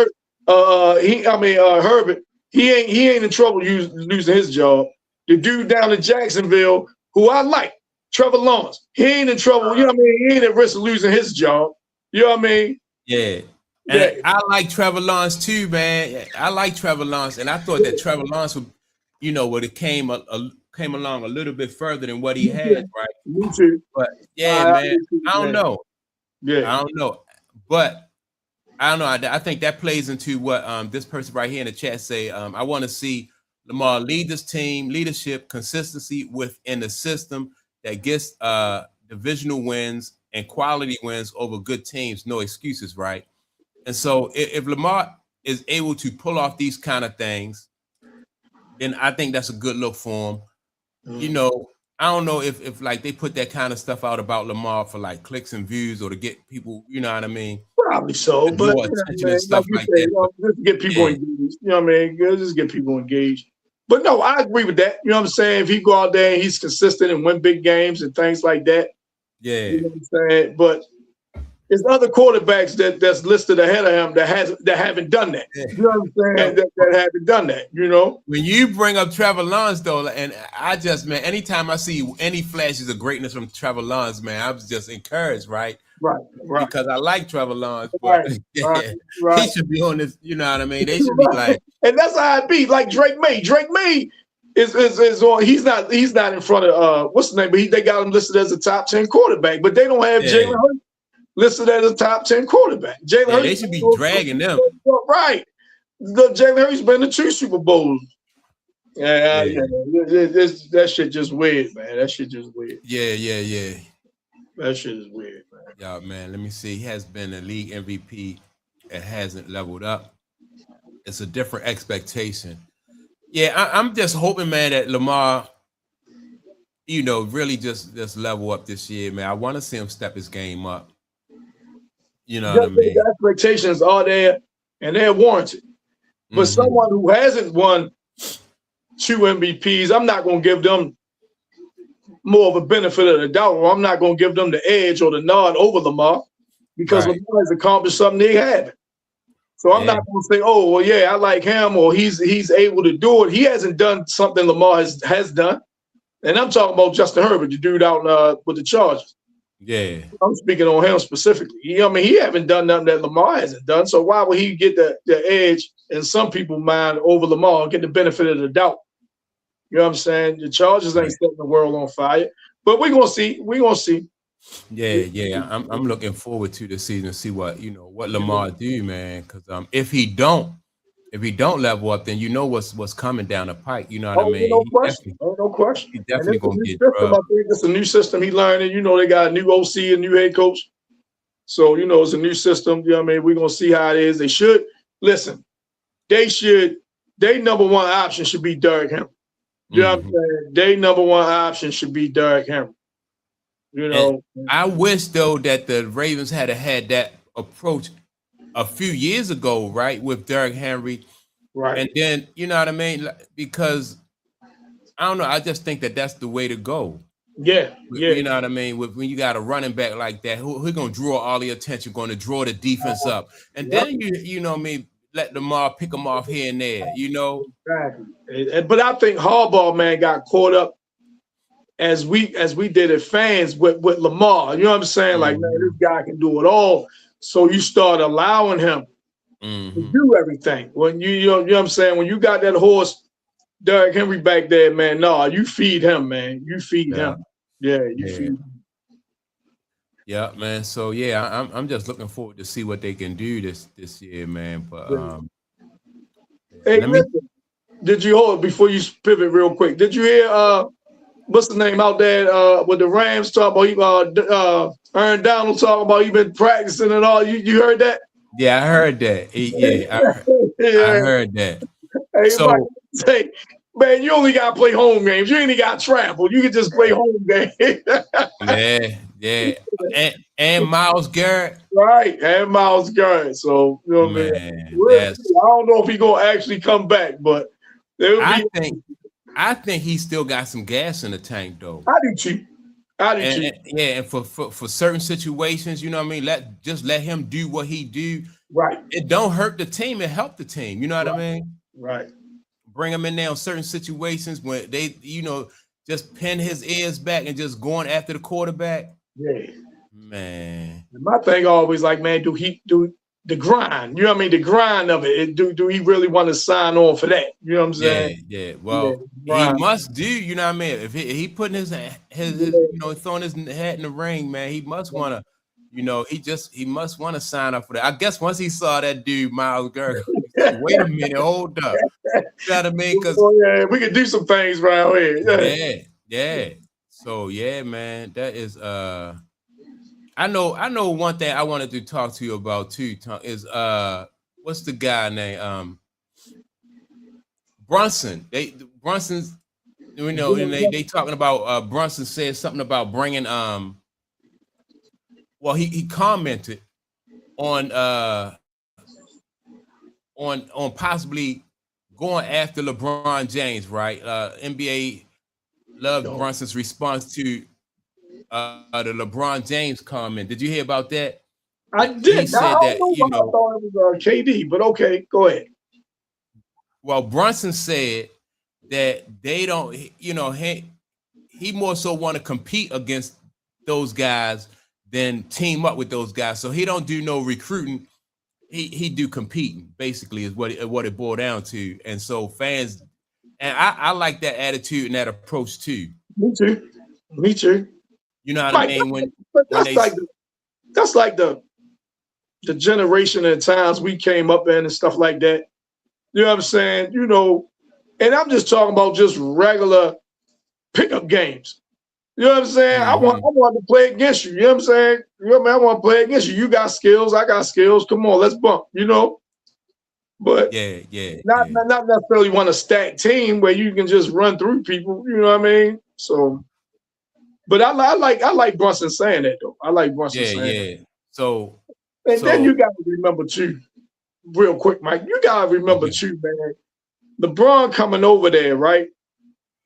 Herbert, he ain't in trouble losing his job. The dude down in Jacksonville, who I like, Trevor Lawrence, he ain't in trouble. You know what I mean? He ain't at risk of losing his job. You know what I mean? Yeah. And I like Trevor Lawrence too, man. I like Trevor Lawrence, and I thought that Trevor Lawrence would, you know, would have came along a little bit further than what he had, right? Me too. But man, I don't know. Yeah, I don't know. But I don't know. I think that plays into what this person right here in the chat say. I want to see Lamar lead this team, leadership, consistency within the system that gets divisional wins and quality wins over good teams. No excuses, right? And so if Lamar is able to pull off these kind of things, then I think that's a good look for him. You know, I don't know if like they put that kind of stuff out about Lamar for like clicks and views or to get people, you know what I mean? Probably so, but stuff like that. Just to get people engaged. You know what I mean? Just get people engaged. But no, I agree with that. You know what I'm saying? If he go out there and he's consistent and win big games and things like that. Yeah. You know what I'm saying? But there's other quarterbacks that's listed ahead of him that haven't done that. You know what I'm saying? That haven't done that, you know? When you bring up Trevor Lawrence, though, and I just, man, anytime I see any flashes of greatness from Trevor Lawrence, man, I was just encouraged, right? Right. Because I like Trevor Lawrence, but he should be on this, you know what I mean? They should be like. And that's how it be, like Drake May. Drake May is on, he's not in front of, what's the name? But they got him listed as a top 10 quarterback, but they don't have Jalen Hurts listed as a top 10 quarterback. Jalen Hurts, they should be dragging them. Right. Jalen Hurts been to 2 Super Bowls. That shit just weird, man. That shit just weird. Yeah. That shit is weird, man. Yeah, man. Let me see. He has been a league MVP. It hasn't leveled up. It's a different expectation. Yeah, I'm just hoping, man, that Lamar, you know, really just level up this year, man. I want to see him step his game up. You know what I mean? The expectations are there, and they're warranted. But someone who hasn't won 2 MVPs, I'm not going to give them more of a benefit of the doubt, or I'm not going to give them the edge or the nod over Lamar, because Lamar has accomplished something they haven't. So I'm not going to say, oh, well, yeah, I like him, or he's able to do it. He hasn't done something Lamar has done. And I'm talking about Justin Herbert, the dude out with the Chargers. Yeah. I'm speaking on him specifically. I mean, he haven't done nothing that Lamar hasn't done. So why would he get the edge in some people's mind over Lamar and get the benefit of the doubt? You know what I'm saying? The Chargers ain't setting the world on fire. But we're going to see. We're going to see. Yeah. I'm looking forward to the season to see what Lamar do, man. Because if he don't level up, then you know what's coming down the pike. You know what I mean? No question. He's definitely going to get drugged. I think it's a new system he learned. And, you know, they got a new OC, a new head coach. So, you know, it's a new system. You know what I mean? We're going to see how it is. They should. Listen, their number one option should be Derrick Henry. You know what I'm saying? Their number one option should be Derrick Henry. You know, and I wish though that the Ravens had that approach a few years ago, right, with Derrick Henry, Right. and then you know what I mean, because I don't know, I just think that that's the way to go. Yeah. Yeah. You know what I mean? When you got a running back like that, who gonna draw all the attention, going to draw the defense up, and Yep. then you know what I mean, let Lamar pick them off here and there, you know. Exactly. But I think Harbaugh, man, got caught up as we did as fans with Lamar. You know what I'm saying? Like, man, this guy can do it all. So you start allowing him to do everything. When you know what I'm saying? When you got that horse, Derrick Henry back there, man, no, you feed him, man. You feed him. Yeah, you feed him. Yeah, man. So yeah, I'm just looking forward to see what they can do this year, man. But hey, listen, did you hold before you pivot real quick? Did you hear what's the name out there with the Rams talking about Aaron Donald talking about he been practicing and all? You heard that? Yeah, I heard that. I heard that. Everybody say, man, you only gotta play home games. You ain't got to travel. You can just play home games. yeah. And Myles Garrett. Right, and Myles Garrett. So you know what I mean? I don't know if he's gonna actually come back, but I think he still got some gas in the tank though. I do too. And for certain situations, you know what I mean? Let him do what he do. Right. It don't hurt the team, it help the team. You know what I mean? Right. Bring him in there on certain situations when they, you know, just pin his ears back and just going after the quarterback. Yeah. Man. My thing always like, man, do the grind? You know what I mean? The grind of it. Do he really want to sign on for that? You know what I'm saying? Yeah. Well, he must do. You know what I mean? If he putting his you know, throwing his hat in the ring, man, he must want to. You know, he must want to sign up for that. I guess once he saw that dude, Myles Garrett, wait a minute, hold up. You know what I mean? Because we can do some things around here. Yeah. So yeah, man, that is I know one thing I wanted to talk to you about too, Tom, is what's the guy name? Brunson. Brunson's, you know, and they talking about Brunson said something about bringing well, he commented on possibly going after LeBron James, right? NBA loved Brunson's response to the LeBron James comment. Did you hear about that? I did. He said that, you know, I thought it was KD, but okay, go ahead. Well, Brunson said that they don't, you know, he more so want to compete against those guys than team up with those guys. So he don't do no recruiting. He do competing, basically, is what it boiled down to. And so fans, and I like that attitude and that approach too. Me too. You know what I mean? That's like the generation and times we came up in and stuff like that. You know what I'm saying? You know, and I'm just talking about just regular pickup games. You know what I'm saying? I want to play against you. You know what I'm saying? You know, man, I want to play against you. You got skills, I got skills. Come on, let's bump. You know, but not necessarily want a stacked team where you can just run through people. You know what I mean? So, but I like Brunson saying that though. I like Brunson saying that. So, then you got to remember too, real quick, Mike. You got to remember too, man. LeBron coming over there, right?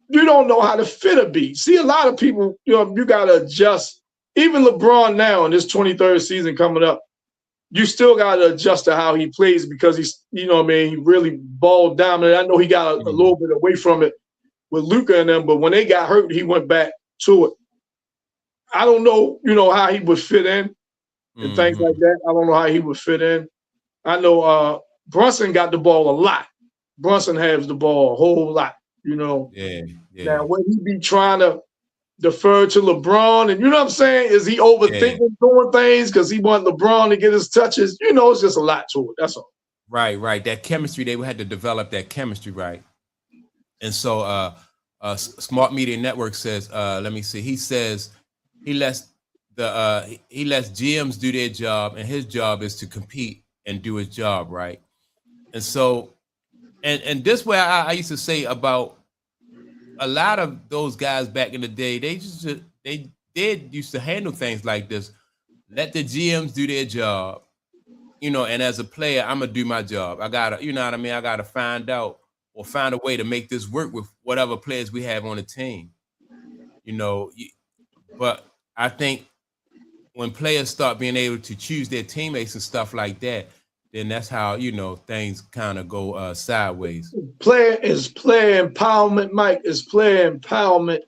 You don't know how to fit a beat. See, a lot of people, you know, you got to adjust. Even LeBron now in this 23rd season coming up, you still got to adjust to how he plays because he's, you know what I mean, he really ball dominant. I know he got a little bit away from it with Luka and them, but when they got hurt, he went back to it. I don't know, you know, how he would fit in and things like that. I don't know how he would fit in. I know Brunson got the ball a lot. Brunson has the ball a whole lot. You know, Now, when he be trying to defer to LeBron, and you know what I'm saying? Is he overthinking doing things because he want LeBron to get his touches? You know, it's just a lot to it. That's all. Right. That chemistry, they had to develop that chemistry, right? And so, Smart Media Network says, let me see. He says he lets GMs do their job, and his job is to compete and do his job, right? And so. And this way I used to say about a lot of those guys back in the day, they used to handle things like this. Let the GMs do their job, you know, and as a player, I'm gonna do my job. I gotta, you know what I mean? I gotta find out or find a way to make this work with whatever players we have on the team. You know, but I think when players start being able to choose their teammates and stuff like that, then that's how, you know, things kind of go sideways. Player empowerment, Mike, is player empowerment.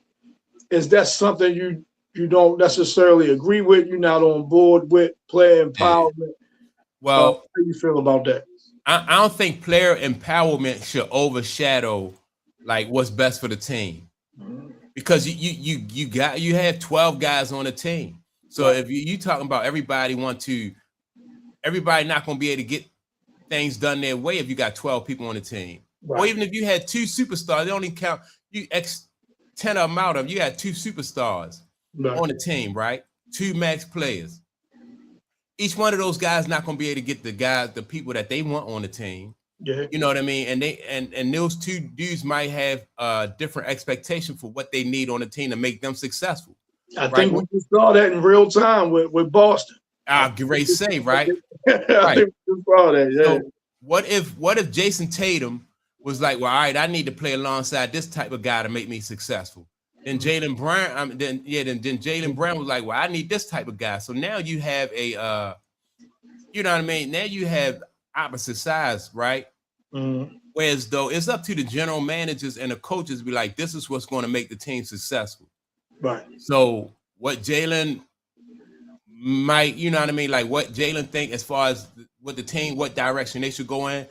Is that something you don't necessarily agree with? You're not on board with player empowerment? Yeah. Well, how do you feel about that? I don't think player empowerment should overshadow like what's best for the team, because you have 12 guys on the team. So if you talking about everybody not gonna be able to get things done their way if you got 12 people on the team. Right. Or even if you had 2 superstars, they only count you 10 of them out of you got 2 superstars on the team, right? 2 max players. Each one of those guys not gonna be able to get the people that they want on the team. Yeah. You know what I mean? And they and those 2 dudes might have different expectation for what they need on the team to make them successful. I think we just saw that in real time with Boston. Great save, right? I think we just saw that. Yeah. So what if Jason Tatum was like, well, all right, I need to play alongside this type of guy to make me successful. Then Jaylen Brown, then Jaylen Brown was like, well, I need this type of guy. So now you have a, you know what I mean? Now you have opposite sides, right? Mm-hmm. Whereas though it's up to the general managers and the coaches to be like, this is what's going to make the team successful. Right. So what Jaylen might, you know what I mean? Like what Jaylen think as far as what the team, what direction they should go in.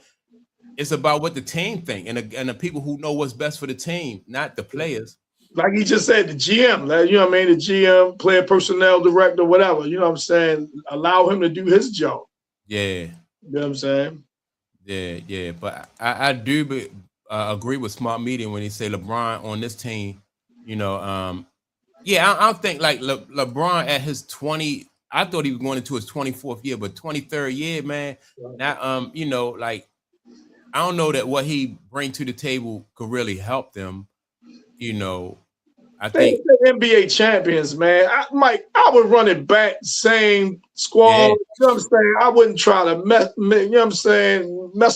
It's about what the team think and the people who know what's best for the team, not the players. Like he just said, the GM, like, you know what I mean? The GM, player personnel director, whatever, you know what I'm saying? Allow him to do his job. Yeah. You know what I'm saying? Yeah. But I do agree with Smart Media when he say LeBron on this team, you know, I don't think like LeBron at his 20, I thought he was going into his 24th year, but 23rd year, man. Now, you know, like, I don't know that what he bring to the table could really help them, you know. I think the NBA champions, man. I would run it back, same squad. Yeah. You know what I'm saying? I wouldn't try to mess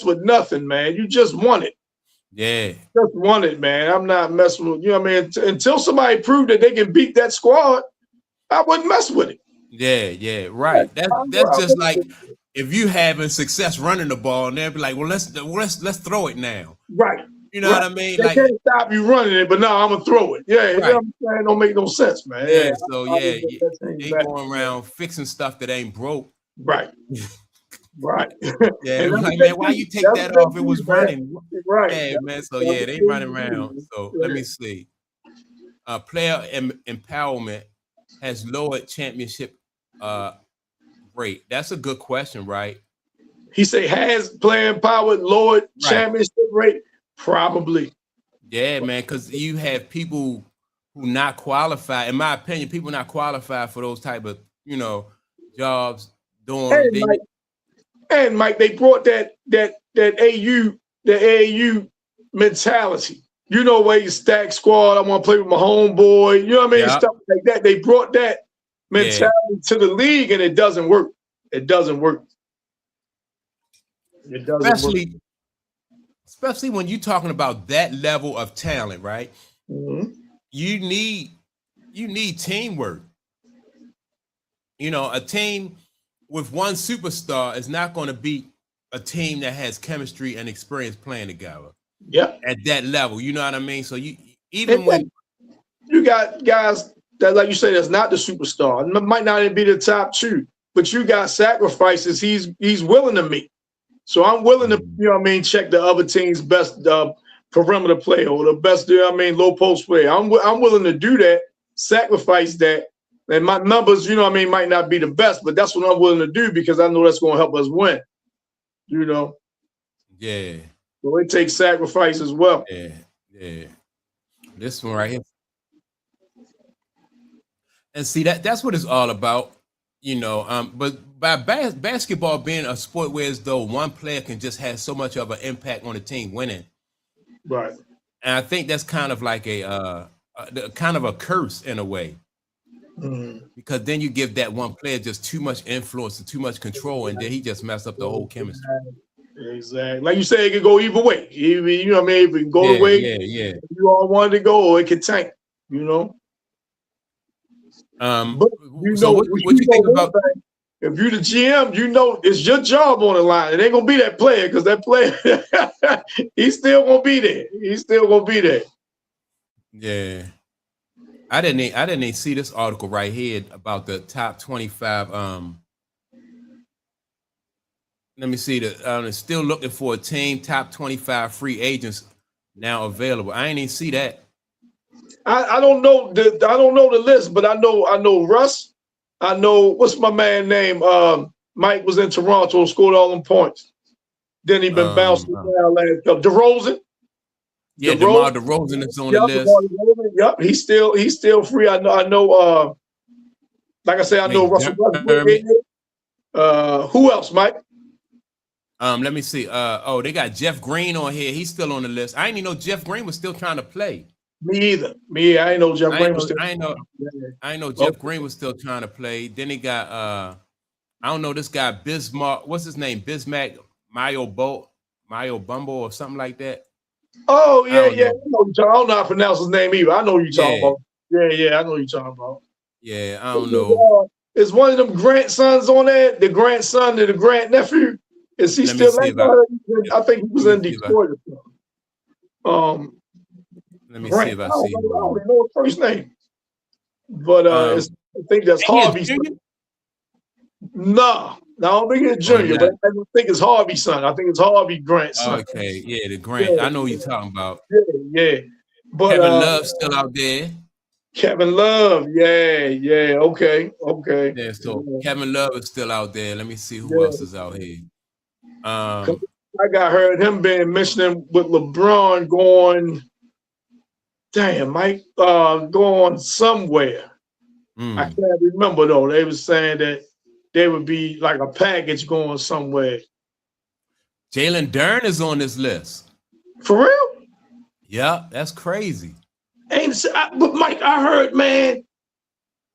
with nothing, man. You just won it. Yeah. Just won it, man. I'm not messing with, you know what I mean? Until somebody proved that they can beat that squad, I wouldn't mess with it. Yeah, right. That's just like if you having success running the ball and they'll be like, well, let's throw it now. Right. You know what I mean? They can't stop you running it, but no, I'm gonna throw it. Yeah, right. You know what I'm saying? Don't make no sense, man. Yeah, so they going around fixing stuff that ain't broke. Right. Right. Yeah, like, man, why you take that off? It was running. Right. Yeah, man. So yeah, they running around. So let me see. Player empowerment has lowered championship rate. That's a good question, right? He say has player empowered lowered championship rate? Probably. Yeah, man, because you have people who not qualified. In my opinion, people not qualified for those type of, you know, jobs. And Mike, they brought that AAU mentality. You know, where you stack squad. I want to play with my homeboy. You know what I mean? Yep. Stuff like that. They brought that mentality to the league, and it doesn't work. It doesn't work. It doesn't work. Especially when you're talking about that level of talent, right? Mm-hmm. You need teamwork. You know, a team with one superstar is not going to beat a team that has chemistry and experience playing together. Yeah, at that level, you know what I mean. So you got guys that, like you say, that's not the superstar. It might not even be the top 2, but you got sacrifices he's willing to make. So I'm willing to, you know what I mean, check the other team's best perimeter player or the best, you know what I mean, low post player. I'm willing to do that, sacrifice that. And my numbers, you know what I mean, might not be the best, but that's what I'm willing to do because I know that's going to help us win. You know? Yeah. So it takes sacrifice as well. Yeah. This one right here. And see, that's what it's all about. You know, but by basketball being a sport where as though one player can just have so much of an impact on the team winning, right? And I think that's kind of like a kind of a curse in a way. Because then you give that one player just too much influence and too much control, and then he just messed up the whole chemistry. Exactly. Like you say, it could go either way. You know what I mean? If it can go the way you all wanted to go, or it could tank, you know? But you so know, what you think about? If you're the GM, you know it's your job on the line. It ain't gonna be that player because that player, he's still gonna be there. He's still gonna be there. Yeah, I didn't even see this article right here about the top 25. Let me see the still looking for a team. Top 25 free agents now available. I ain't even see that. I don't know the list, but I know Russ. I know what's my man name. Mike was in Toronto, scored all them points. Then he been bouncing around last couple. DeRozan. Yeah, DeMar DeRozan is on the list. Yep, he's still free. I know. Like I said, I know Russell Westbrook. Who else, Mike? Let me see. They got Jeff Green on here. He's still on the list. I didn't even know Jeff Green was still trying to play. Me either. I ain't know Jeff Green was still. I know Jeff Green was still trying to play. Then he got I don't know this guy Bismarck. What's his name? Bismack Mayo Bumble or something like that. Oh yeah. I don't know how to pronounce his name either. I know who you're talking about. Yeah. I know who you're talking about. Yeah, I don't know. Is one of them grandsons on there? The grandson and the grandnephew? Is he still like that? I think he was in Detroit or something. Let me see if I see. I don't even know his first name. But I think that's Harvey's son. No, I don't think it's Junior, but I don't think it's Harvey's son. I think it's Harvey's grandson. Okay, yeah, the Grant. Yeah. I know what you're talking about. Yeah. But Kevin Love's still out there. Kevin Love, yeah. Okay. Yeah, so Kevin Love is still out there. Let me see who else is out here. I heard him being mentioned with LeBron going. Damn, Mike, going somewhere. I can't remember though. They were saying that there would be like a package going somewhere. Jalen Duren is on this list. For real? Yeah, that's crazy. But Mike, I heard, man,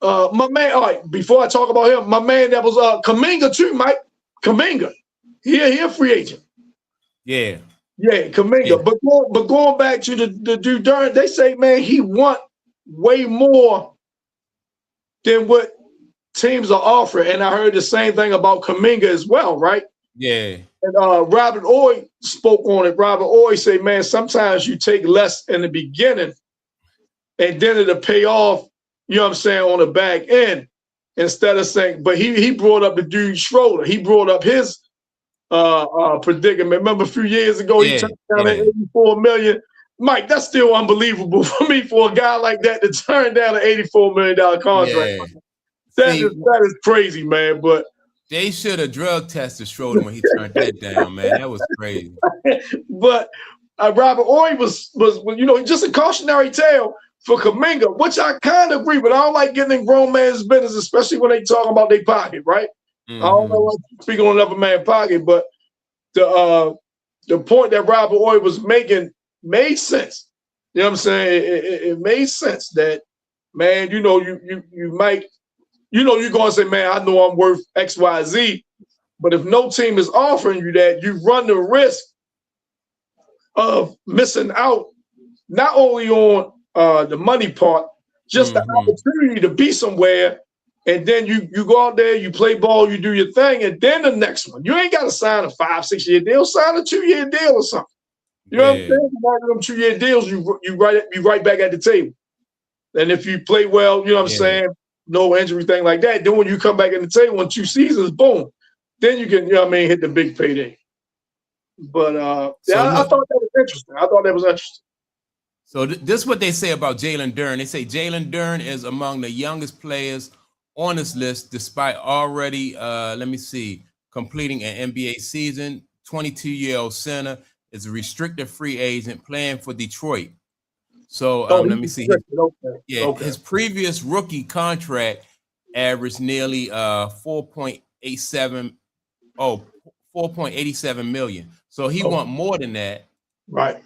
my man. All right, before I talk about him, my man that was Kuminga too, Mike. Kuminga, he a free agent. Yeah, Kuminga. Yeah. But going back to the dude Duren, they say, man, he want way more than what teams are offering. And I heard the same thing about Kuminga as well, right? Yeah. And Robert Ory spoke on it. Robert Ory said, man, sometimes you take less in the beginning and then it'll pay off, you know what I'm saying, on the back end. Instead of saying, but he brought up the dude Schroeder. He brought up his predicament. Remember a few years ago, he turned down at $84 million. Mike, that's still unbelievable for me for a guy like that to turn down an $84 million contract. Yeah. That is crazy, man. But they should have drug tested Schroeder when he turned that down, man. That was crazy. But Robert Ory was just a cautionary tale for Kuminga, which I kind of agree, but I don't like getting in grown man's business, especially when they talk about their pocket, right? I don't know what I'm speaking on another man's pocket, but the point that Robert Ory was making made sense. You know what I'm saying? It made sense that, man, you might, you're going to say, man, I know I'm worth X, Y, Z, but if no team is offering you that, you run the risk of missing out not only on the money part, just the opportunity to be somewhere. And then you go out there, you play ball, you do your thing, and then the next one. You ain't got to sign a 5-6 year deal. Sign a 2-year deal or something. You know what I'm saying? One of them 2-year deals, you right back at the table. And if you play well, you know what I'm saying, no injury thing like that. Then when you come back at the table in 2 seasons, boom, then you can, hit the big payday. But I thought that was interesting. So this is what they say about Jalen Duren. They say Jalen Duren is among the youngest players on this list, despite already, completing an NBA season. 22-year-old center is a restricted free agent playing for Detroit. So let me see. His previous rookie contract averaged nearly 4.87 million. So he want more than that. Right.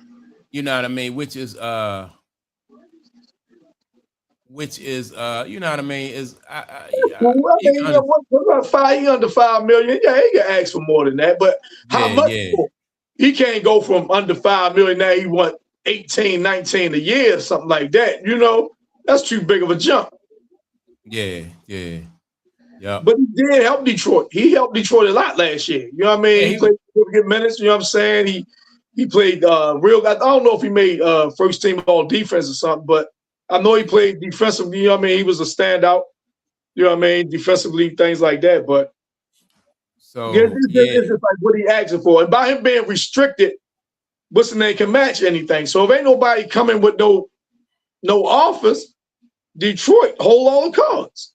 You know what I mean? Which is which is you know what I mean, is Well, I you mean, can what about five? He under 5 million. Yeah, he can ask for more than that. But how yeah, much yeah, more? He can't go from under 5 million. Now he want 18, 19 a year or something like that. That's too big of a jump. yeah, yeah, yeah. But he did help Detroit. He helped Detroit a lot last year. You know what I mean? Yeah, He played good minutes. You know what I'm saying? He played real. I don't know if he made first team all defense or something, but I know he played defensively. You know what I mean? He was a standout. You know what I mean? Defensively, things like that. But yeah, so yeah, it's just like what he asking for. And by him being restricted, what's the name can match anything. So if ain't nobody coming with no offers, Detroit hold all the cards.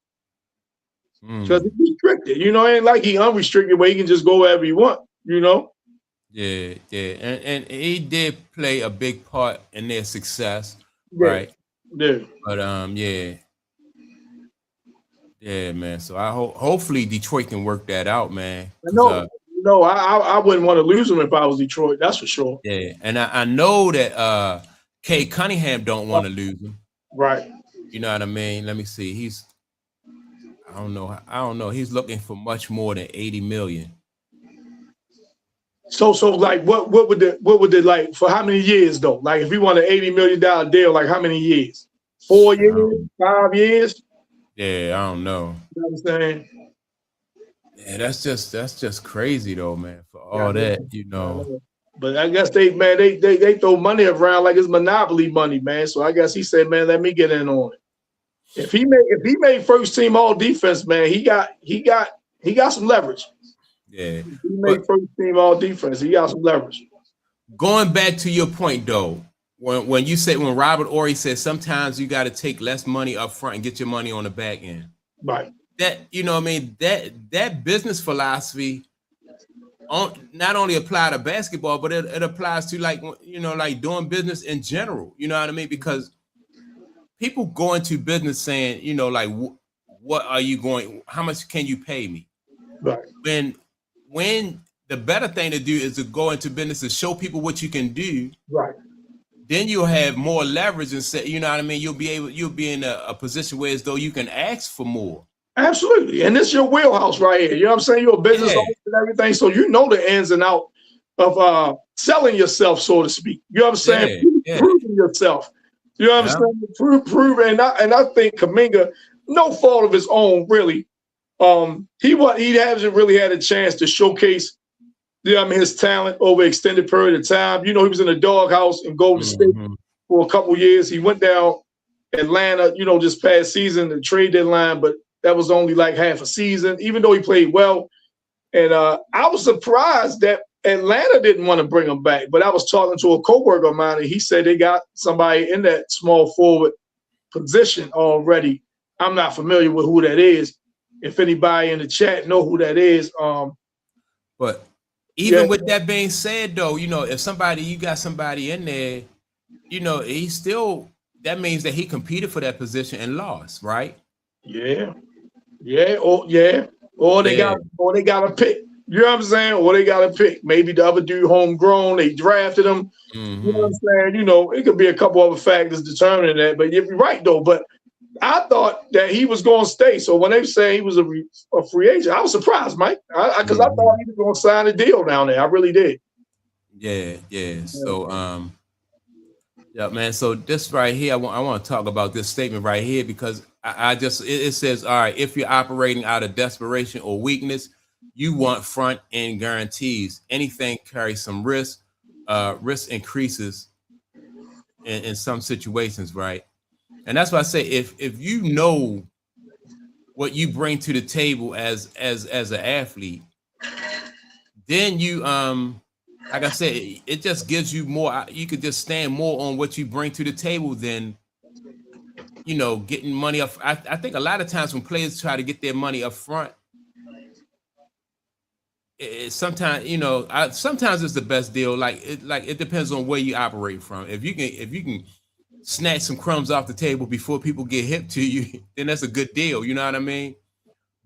Because he's restricted. Ain't like he unrestricted where he can just go wherever he want, yeah, yeah. And he did play a big part in their success, Yeah. right? Yeah. But yeah. Yeah, man. So I hopefully Detroit can work that out, man. I wouldn't want to lose him if I was Detroit. That's for sure. Yeah, and I know that Kay Cunningham don't want to lose him. Right. You know what I mean? Let me see. I don't know. He's looking for much more than 80 million. So like what would the like for how many years though? Like if he won an $80 million deal, like how many years? 4 years, 5 years? Yeah, I don't know. You know what I'm saying? Yeah, that's just crazy though, man. For all that. But I guess they throw money around like it's monopoly money, man. So I guess he said, man, let me get in on it. If he made first team all defense, man, he got some leverage. Yeah. If he made first team all defense, he got some leverage. Going back to your point though, when you said when Robert Horry said sometimes you got to take less money up front and get your money on the back end. Right. That that business philosophy not only apply to basketball, but it applies to like doing business in general. You know what I mean? Because people go into business saying, what are you going? How much can you pay me? Right. When the better thing to do is to go into business and show people what you can do. Right. Then you'll have more leverage and say, you know what I mean? You'll be in a position where as though you can ask for more. Absolutely. And this is your wheelhouse right here. You know what I'm saying? You're a business owner and everything. So you know the ins and out of selling yourself, so to speak. You know what I'm saying? Proving yourself. You know what I'm saying? Prove and I think Kuminga, no fault of his own, really. He hasn't really had a chance to showcase his talent over an extended period of time. He was in the doghouse in Golden State for a couple years. He went down Atlanta, this past season, the trade deadline, but that was only like half a season, even though he played well. And I was surprised that Atlanta didn't want to bring him back. But I was talking to a coworker of mine, and he said they got somebody in that small forward position already. I'm not familiar with who that is. If anybody in the chat know who that is. But even with that being said, though, if you got somebody in there, he's still, that means that he competed for that position and lost, right? Yeah. Or they got a pick. You know what I'm saying? Or they got a pick. Maybe the other dude homegrown, they drafted him. You know what I'm saying? It could be a couple other factors determining that. But you're right though. But I thought that he was going to stay. So when they say he was a free agent, I was surprised, Mike, because I thought he was going to sign a deal down there. I really did. Yeah. So, yeah, man. So this right here, I want to talk about this statement right here because it says, all right, if you're operating out of desperation or weakness, you want front end guarantees. Anything carries some risk. Risk increases in some situations, right? And that's why I say if you know what you bring to the table as an athlete, then you like I said, it just gives you more. You could just stand more on what you bring to the table than getting money up. I think a lot of times when players try to get their money up front, sometimes sometimes it's the best deal. Like it depends on where you operate from. If you can snatch some crumbs off the table before people get hip to you, then that's a good deal. You know what I mean?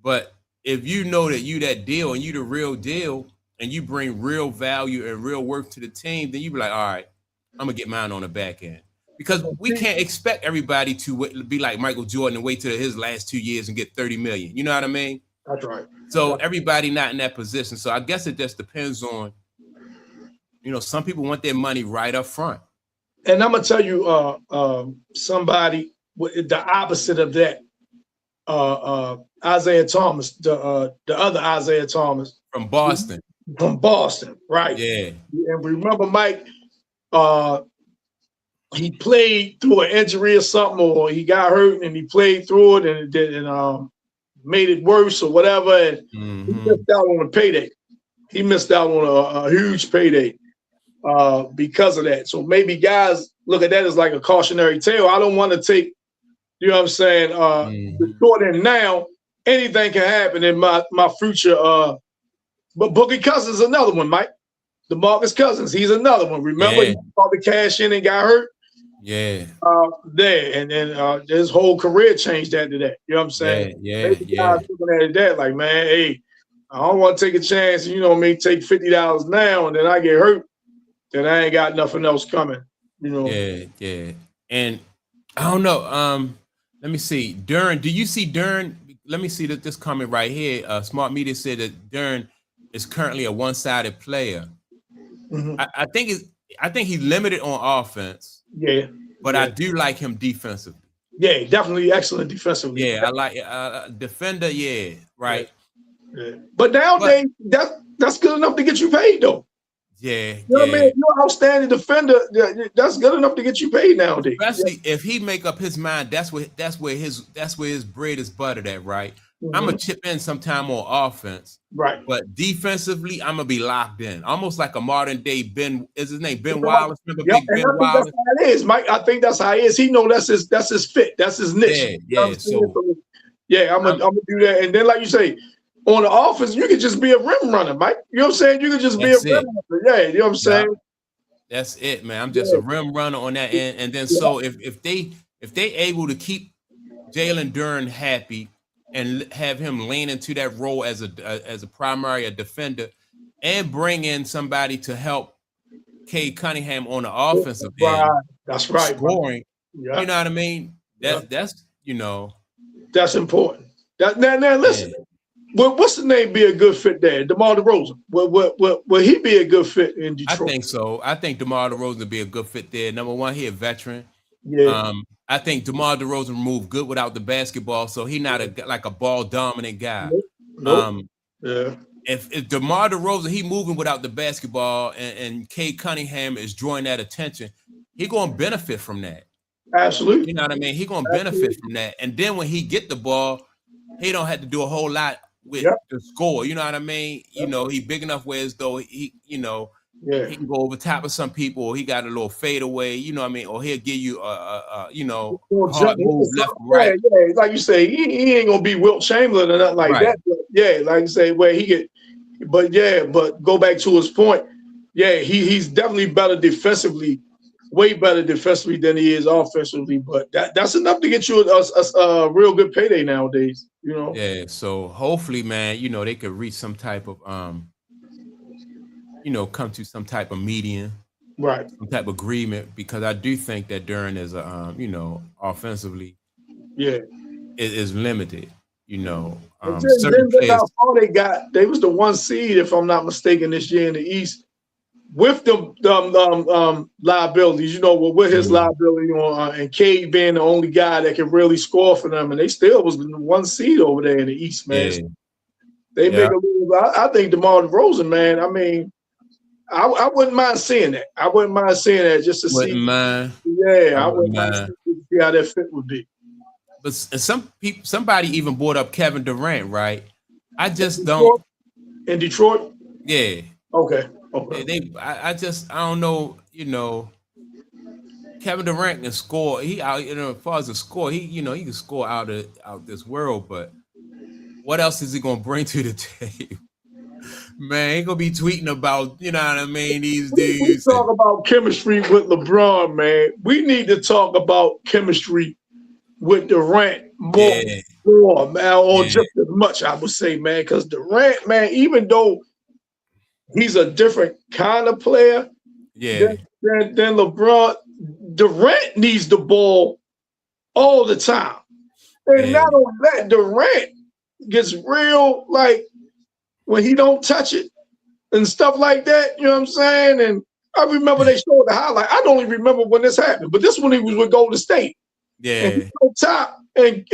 But if you know that you that deal and you the real deal and you bring real value and real work to the team, then you be like, all right, I'm gonna get mine on the back end. because we can't expect everybody to be like Michael Jordan and wait till his last 2 years and get 30 million. You know what I mean? That's right. So everybody not in that position. So I guess it just depends on, some people want their money right up front. And I'm gonna tell you, somebody the opposite of that. Isaiah Thomas, the other Isaiah Thomas from Boston. Right? Yeah. And remember, Mike, he played through an injury or something, or he got hurt and he played through it and made it worse or whatever, and he missed out on a payday. He missed out on a huge payday because of that. So maybe guys look at that as like a cautionary tale. I don't want to take, you know what I'm saying, the short end now. Anything can happen in my future. But Boogie Cousins is another one, Mike. DeMarcus Cousins, he's another one. Remember, he bought the cash in and got hurt? Yeah. There. And then his whole career changed after that. You know what I'm saying? Yeah. Guys looking at that like, man, hey, I don't want to take a chance, take $50 now and then I get hurt. Then I ain't got nothing else coming. Yeah. And I don't know. Let me see. Duren, do you see Duren? Let me see this comment right here. Smart Media said that Duren is currently a one-sided player. I think he's limited on offense. Yeah. But I do like him defensively. Yeah, definitely excellent defensively. Yeah, I like defender. Yeah, right. Yeah. But nowadays, that's good enough to get you paid, though. Yeah, what I mean? You're an outstanding defender. That's good enough to get you paid nowadays. Especially if he make up his mind, that's where his bread is buttered at, right? I'm gonna chip in sometime on offense, right? But defensively, I'm gonna be locked in, almost like a modern day Ben. Is his name Ben Wallace? Remember Big Ben Wallace? That's how it is, Mike. I think that's how it is. He know that's his fit. That's his niche. Yeah. I'm gonna do that. And then, like you say, on the offense, you could just be a rim runner, Mike. You know what I'm saying? You could just be a rim runner. Yeah, you know what I'm saying? That's it, man. I'm just a rim runner on that end. And then so if they able to keep Jalen Duren happy and have him lean into that role as a primary defender and bring in somebody to help Cade Cunningham on the offensive end. That's right. Scoring. Yeah. You know what I mean? That's That's important. Now listen. Yeah. What's the name be a good fit there? DeMar DeRozan. Will he be a good fit in Detroit? I think so. I think DeMar DeRozan would be a good fit there. Number one, he a veteran. Yeah. I think DeMar DeRozan moved good without the basketball, so he's not like a ball dominant guy. Nope. Yeah. If DeMar DeRozan he moving without the basketball and Cade Cunningham is drawing that attention, he gonna benefit from that. Absolutely. You know what I mean? He gonna benefit from that. And then when he get the ball, he don't have to do a whole lot with the score. You know what I mean? He big enough where as though he can go over top of some people, or he got a little fade away, you know what I mean? Or he'll give you hard move left and right. Yeah, like you say, he ain't gonna be Wilt Chamberlain or nothing like that. But like you say, where he get but go back to his point. Yeah, he's definitely better defensively, way better defensively than he is offensively. But that's enough to get you a real good payday nowadays. Yeah, so hopefully, man, they could reach some type of come to some type of median, right? Some type of agreement, because I do think that Duren is offensively, is limited. Certain players. They was the one seed, if I'm not mistaken, this year in the East. With the liabilities, with his liability on, and Cade being the only guy that can really score for them, and they still was the one seed over there in the East, man. Yeah. They make a little. I think DeMar DeRozan, man. I mean, I wouldn't mind seeing that. I wouldn't mind seeing that just to see. Mind. Yeah, I wouldn't mind to see how that fit would be. But somebody even brought up Kevin Durant, right? I just don't. In Detroit. Yeah. Okay. I don't know, Kevin Durant can score. He out, as far as the score, he can score out this world, but what else is he gonna bring to the table? Man, he gonna be tweeting about, you know what I mean, these dudes. We talk about chemistry with LeBron, man. We need to talk about chemistry with Durant more, man, or just as much, I would say, man, because Durant, man, even though he's a different kind of player. Yeah. Than LeBron. Durant needs the ball all the time. And not only that, Durant gets real, like, when he don't touch it and stuff like that, you know what I'm saying? And I remember they showed the highlight. I don't even remember when this happened, but this one he was with Golden State. Yeah. And he on top, and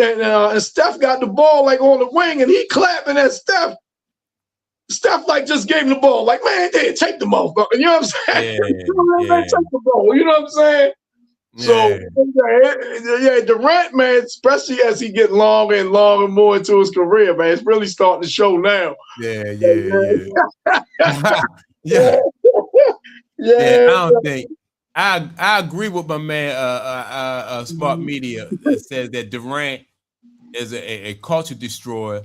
Steph got the ball like on the wing, and he clapping at Steph. Steph like just gave him the ball, like, man, take the motherfucker. You know what I'm saying? Take the ball. You know what I'm saying? So Durant, man, especially as he get longer and longer more into his career, man, it's really starting to show now. Yeah. I don't think I agree with my man Smart Media that says that Durant is a culture destroyer.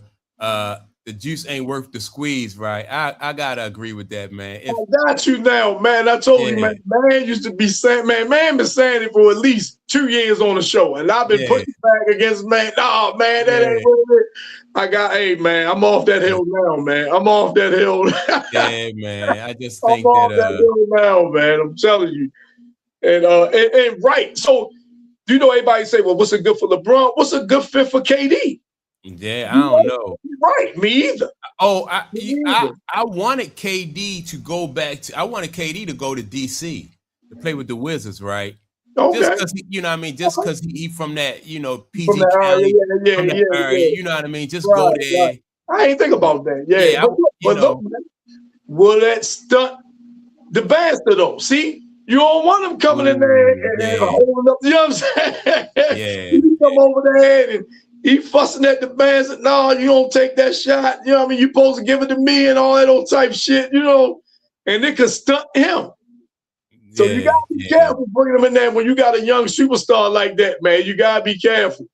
The juice ain't worth the squeeze, right? I gotta agree with that, man. I got you now, man. I told you, man used to be saying, man been saying it for at least 2 years on the show, and I've been putting back against man. No, man, that ain't what it is. Hey, man, I'm off that hill now, man. I'm off that hill. Yeah, man. I just think I'm off that hill now, man. I'm telling you. And right. So, do you know everybody say, well, what's a good for LeBron? What's a good fit for KD? Yeah, I don't know. Right, me either. Oh, I wanted KD to go back to. I wanted KD to go to DC to play with the Wizards, right? Okay. Just because you know what I mean. Just because he from that, you know, PG County, from that area, you know what I mean. Just go there. Right. I ain't think about that. Yeah, but look, man, will that stunt the bastard though? See, you don't want him coming in there and holding up. You know what I'm saying? Yeah, he come over there and he fussing at the bands. No, you don't take that shot. You know what I mean? You supposed to give it to me and all that old type shit, you know? And it could stunt him. So you got to be careful bringing him in there when you got a young superstar like that, man. You got to be careful.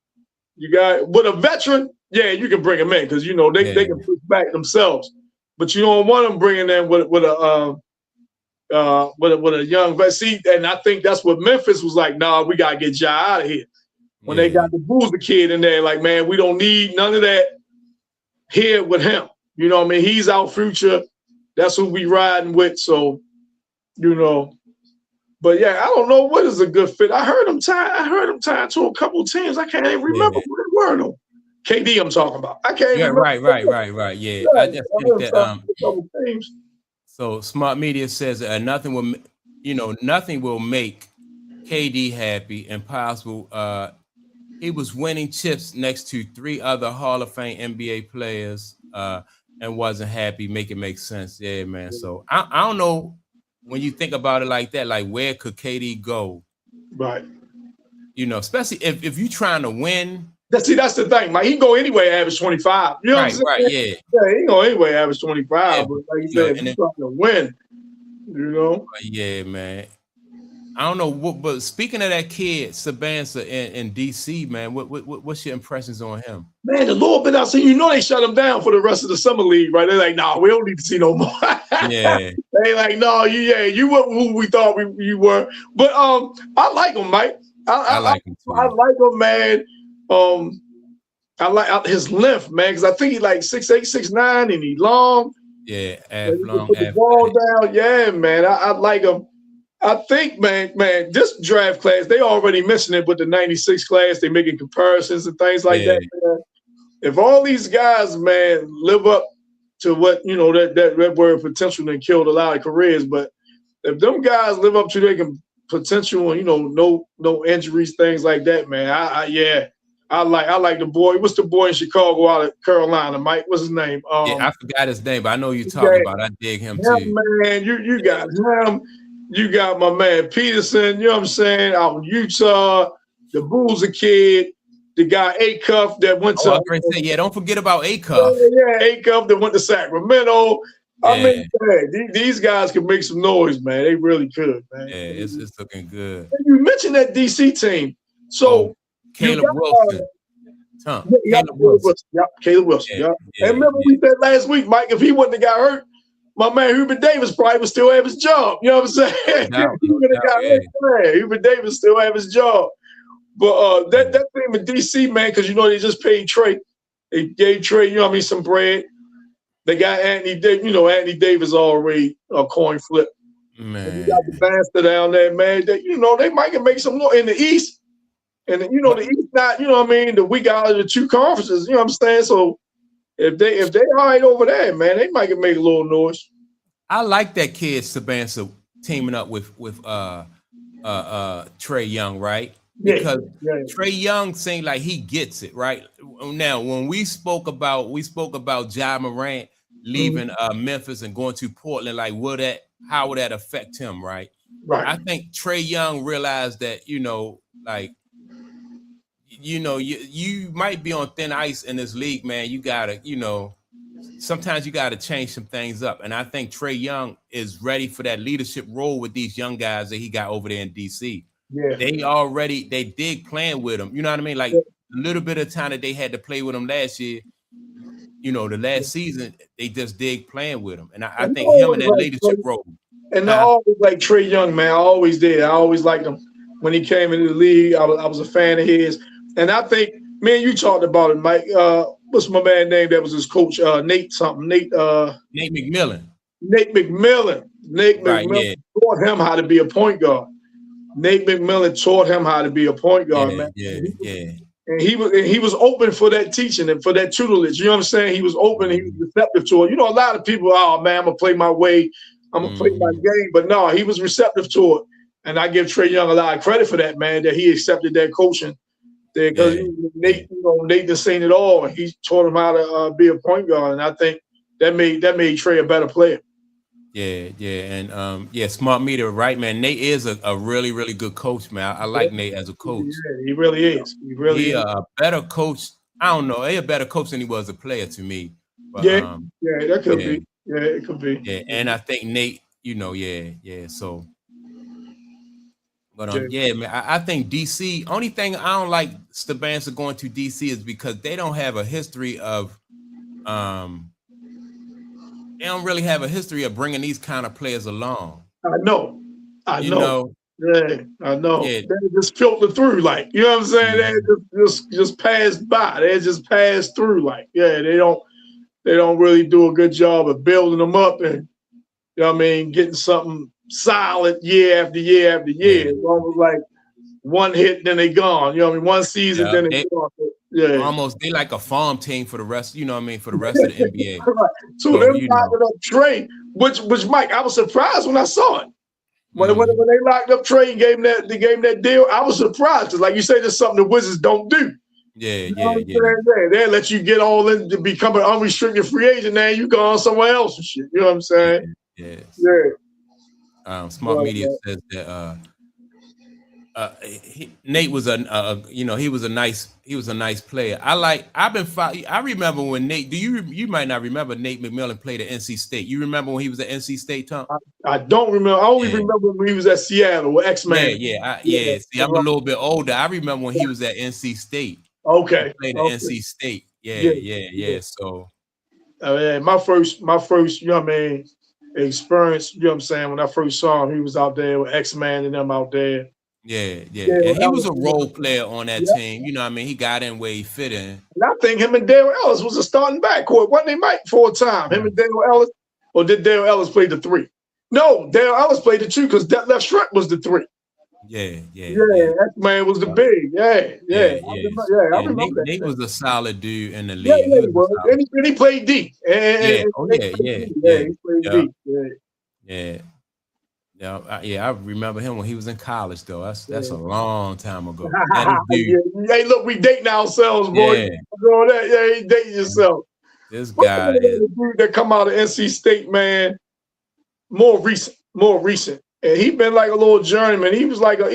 With a veteran, you can bring him in because, you know, they can push back themselves. But you don't want them bringing in with a young vet. See, and I think that's what Memphis was like, nah, we got to get Ja out of here. When they got the Boozer kid in there, like, man, we don't need none of that here with him. You know what I mean? He's our future. That's who we riding with. So, you know. But, yeah, I don't know what is a good fit. I heard him tied to a couple of teams. I can't even remember what they were, though. KD I'm talking about. I can't even remember. Right. Yeah, I just think that so Smart Media says nothing will make KD happy and possible. He was winning chips next to 3 other Hall of Fame NBA players and wasn't happy. Make it make sense. Yeah, man. So I don't know when you think about it like that, like where could KD go? Right. You know, especially if you're trying to win. That's the thing. Like, he can go anyway, average 25. You know what I'm saying? Right, yeah. Yeah, he can go anyway, average 25. But like you said, if you're trying to win, you know? Yeah, man. I don't know what, but speaking of that kid, Sabanza in DC, man, what's your impressions on him? Man, a little bit outside. You know they shut him down for the rest of the summer league, right? They're like, nah, we don't need to see no more. Yeah. They like, no, you weren't who we thought you were. But I like him, Mike. I like him too. I like him, man. I like his length, man, because I think he's like 6'8", 6'9", and he's long. Yeah, long. Put the ball down. Yeah, man. I like him. I think, man, this draft class, they already mentioned it with the 96 class. They making comparisons and things like that, man. If all these guys, man, live up to what, you know, that word potential and killed a lot of careers, but if them guys live up to their potential and, you know, no injuries, things like that, man, I like the boy. What's the boy in Chicago out of Carolina, Mike? What's his name? I forgot his name, but I know you're talking about. I dig him too. Man, you got him. You got my man Peterson, you know what I'm saying, out in Utah, the Boozer kid, the guy A-Cuff that went to. Don't forget about A-Cuff. Yeah, A-Cuff that went to Sacramento. I mean, these guys can make some noise, man. They really could, man. Yeah, it's looking good. And you mentioned that DC team. So Caleb Wilson. Caleb Wilson. Yep, Caleb Wilson. Yep. And remember we said last week, Mike, if he wouldn't have got hurt, my man Hubert Davis probably would still have his job. You know what I'm saying? Hubert Davis still have his job. But that team in DC, man, because you know they just paid Trey. They gave Trey, you know what I mean, some bread. They got Anthony Davis already a coin flip. And you got the Man. Master down there, man. That they might can make some more in the East. And the East not, what I mean, the weak out of the two conferences, you know what I'm saying? So if they all right over there, man, they might can make a little noise. I like that kid Sabansa teaming up with Trae Young, right? Because Trae Young seemed like he gets it, right? Now, when we spoke about Ja Morant leaving Memphis and going to Portland, like how would that affect him, right? Right. I think Trae Young realized that, you might be on thin ice in this league, man. You gotta, sometimes you gotta change some things up. And I think Trae Young is ready for that leadership role with these young guys that he got over there in DC. Yeah. They dig playing with him. You know what I mean? Like a little bit of time that they had to play with him last year, the last season, they just dig playing with him. And I think him in that leadership role. And I always like Trae Young, man. I always did. I always liked him when he came into the league. I was a fan of his. And I think, man, you talked about it, Mike. What's my man name that was his coach? Nate something. Nate McMillan. Nate McMillan. Nate McMillan taught him how to be a point guard. Nate McMillan taught him how to be a point guard, man. And he was open for that teaching and for that tutelage. You know what I'm saying? He was open. He was receptive to it. A lot of people, oh man, I'm gonna play my way. I'm gonna play my game. But no, he was receptive to it. And I give Trae Young a lot of credit for that, man, that he accepted that coaching. Because Nate just seen it all, and he taught him how to be a point guard, and I think that made Trae a better player. And smart meter, right, man. Nate is a really, really good coach, man. I like Nate as a coach. Yeah, he really is. He really is a better coach. I don't know, he's a better coach than he was a player to me. But, that could be. Yeah, it could be. Yeah, and I think Nate, so. But man, I think DC. Only thing I don't like Stebanza going to DC is because they don't have a history of, they don't really have a history of bringing these kind of players along. I know. Yeah, I know. Yeah. They just filter through, like, you know what I'm saying? They just pass by. They just pass through, like, they don't really do a good job of building them up and, getting something solid year after year after year. It's almost like one hit, then they gone. One season, then they gone. Yeah. Almost they like a farm team for the rest, for the rest of the NBA. Right. So they locked up Trae, which Mike, I was surprised when I saw it. When they locked up Trae and gave him that deal, I was surprised because, like you say, there's something the Wizards don't do. Yeah. They let you get all in to become an unrestricted free agent. Now you go on somewhere else and shit. You know what I'm saying? Yes. Yeah. Smart Media says that Nate was he was a nice player. I remember when Nate. You might not remember Nate McMillan played at NC State. You remember when he was at NC State, Tom? I don't remember. I only remember when he was at Seattle with X-Man. Yeah. See, I'm a little bit older. I remember when he was at NC State. Okay. He played at NC State. Yeah. So, my first, experience. You know what I'm saying? When I first saw him, he was out there with X-Man and them out there. Yeah. And he was a role player on that team. You know what I mean? He got in where he fit in. And I think him and Dale Ellis was a starting backcourt. Wasn't they, Mike, for a time? Him and Dale Ellis? Or did Dale Ellis play the 3? No, Dale Ellis played the 2 because that left strip was the 3. Yeah. X-Man was the big. Yeah. I remember Nate was a solid dude in the league. Yeah, he was. And he played D. He played D. Yeah, I remember him when he was in college, though. That's a long time ago. Hey, look, we dating ourselves, boy. You dating yourself. This guy is the dude that come out of NC State, man. More recent, and he been like a little journeyman. He was like they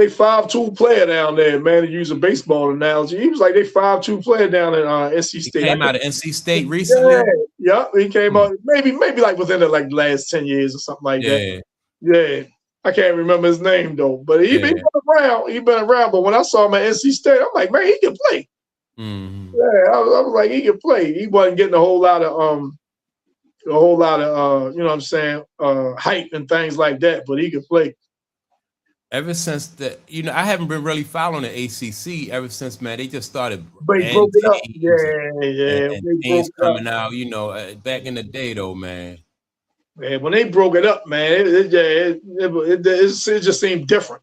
5'2" player down there, man. To use a baseball analogy, he was like they 5'2" player down in NC State. He came out of NC State recently. Yeah, he came out maybe like within the last 10 years or something like that. Yeah, I can't remember his name though, but he been around. He been around. But when I saw him at NC State, I'm like, man, he can play. Mm-hmm. Yeah, I was like, he can play. He wasn't getting a whole lot of you know what I'm saying, hype and things like that, but he could play. Ever since I haven't been really following the ACC ever since, man. They just started. They broke it up. Yeah. And things coming out, back in the day, though, man. Man, when they broke it up, man, it just seemed different.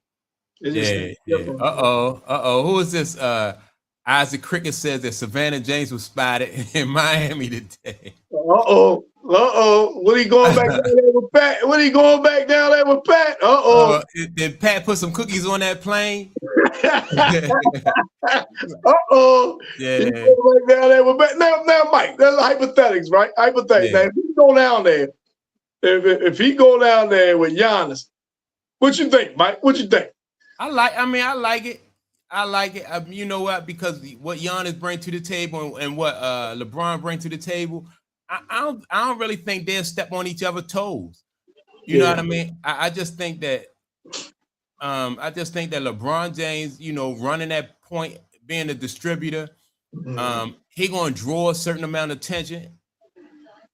It just seemed different. Who is this? Isaac Cricket says that Savannah James was spotted in Miami today. What he going back down there with Pat? What he going back down there with Pat? Did Pat put some cookies on that plane? Yeah. Yeah. He going back down there with Pat. Now, Mike, that's hypothetics, right? Hypothetics. Now, if he go down there, if he go down there with Giannis, what you think, Mike? What you think? I like it. I like it. You know what? Because what Giannis bring to the table and what LeBron bring to the table, I don't really think they'll step on each other's toes. You know what I mean? I just think that LeBron James, you know, running that point, being a distributor, he gonna draw a certain amount of attention,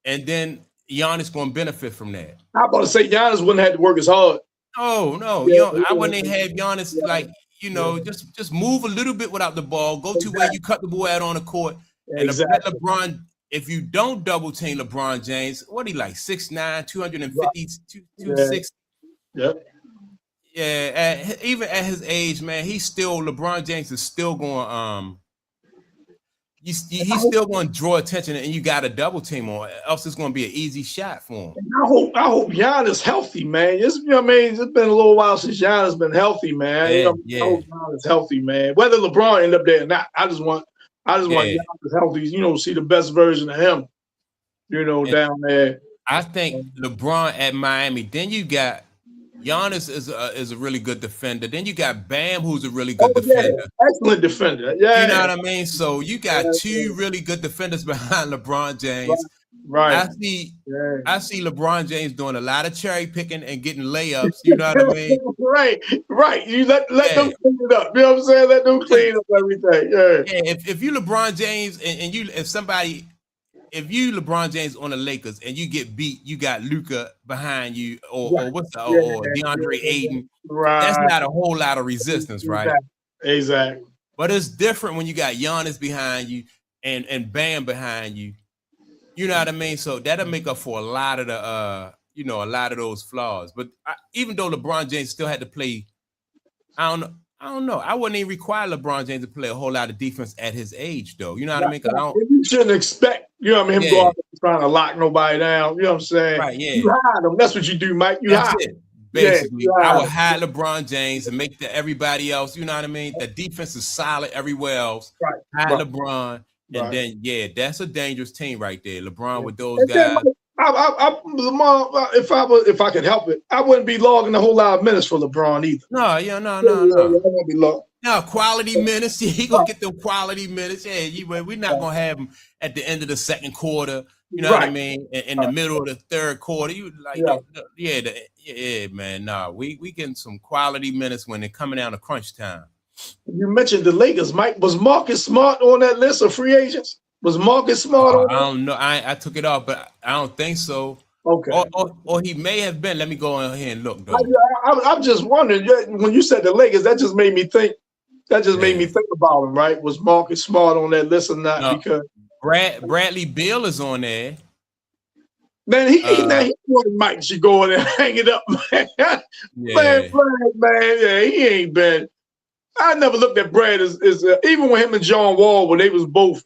and then Giannis gonna benefit from that. I'm about to say Giannis wouldn't have to work as hard. No, I wouldn't have Giannis like, you know, just move a little bit without the ball, go to where you cut the ball out on the court, and let LeBron. If you don't double team LeBron James, what he like 6'9", 250, 260. Yep. Yeah, even at his age, man, LeBron James is still going he's still going to draw attention, and you got to double team on, else it's going to be an easy shot for him. I hope Giannis healthy, man. You know what I mean? It's been a little while since Giannis been healthy, man. I hope Giannis healthy, man. Whether LeBron end up there or not, I just want Giannis healthy. You know, see the best version of him. You know, down there. I think LeBron at Miami. Then you got Giannis is a really good defender. Then you got Bam, who's a really good defender. Excellent defender. Yeah. You know what I mean? So you got two really good defenders behind LeBron James. Right. I see LeBron James doing a lot of cherry picking and getting layups. You know what I mean? Right. You let them clean it up. You know what I'm saying? Let them clean up everything. Yeah. If you LeBron James and you LeBron James on the Lakers and you get beat, you got Luka behind you, or DeAndre Ayton. Right. That's not a whole lot of resistance, right? Exactly. But it's different when you got Giannis behind you and Bam behind you. You know what I mean? So that'll make up for a lot of the a lot of those flaws. But even though LeBron James still had to play, I don't know. I wouldn't even require LeBron James to play a whole lot of defense at his age, though. You know what I mean? You shouldn't expect, you know what I mean, him go out there trying to lock nobody down. You know what I'm saying? Right, yeah. You hide them. That's what you do, Mike. That's it. Basically, I would hide LeBron James and make everybody else, you know what I mean? The defense is solid everywhere else. Right. Hide LeBron. And then, that's a dangerous team right there. LeBron with those guys. If I could help it, I wouldn't be logging a whole lot of minutes for LeBron either. No. I won't be logging. No, quality minutes. He gonna get them quality minutes. We're not gonna have him at the end of the second quarter. You know what I mean? In the middle of the third quarter, man. No, we getting some quality minutes when they're coming down to crunch time. You mentioned the Lakers, Mike. Was Marcus Smart on that list of free agents? Was Marcus Smart on? I don't know. I took it off, but I don't think so. Okay. Or he may have been. Let me go in here and look. Though. I'm just wondering. When you said the Lakers, that just made me think. That just made me think about him. Right? Was Marcus Smart on that list or not? No. Because Bradley Beal is on there. Man, he Mike should go in and hang it up, man. Man, he ain't been. I never looked at Brad as even with him and John Wall, when they was both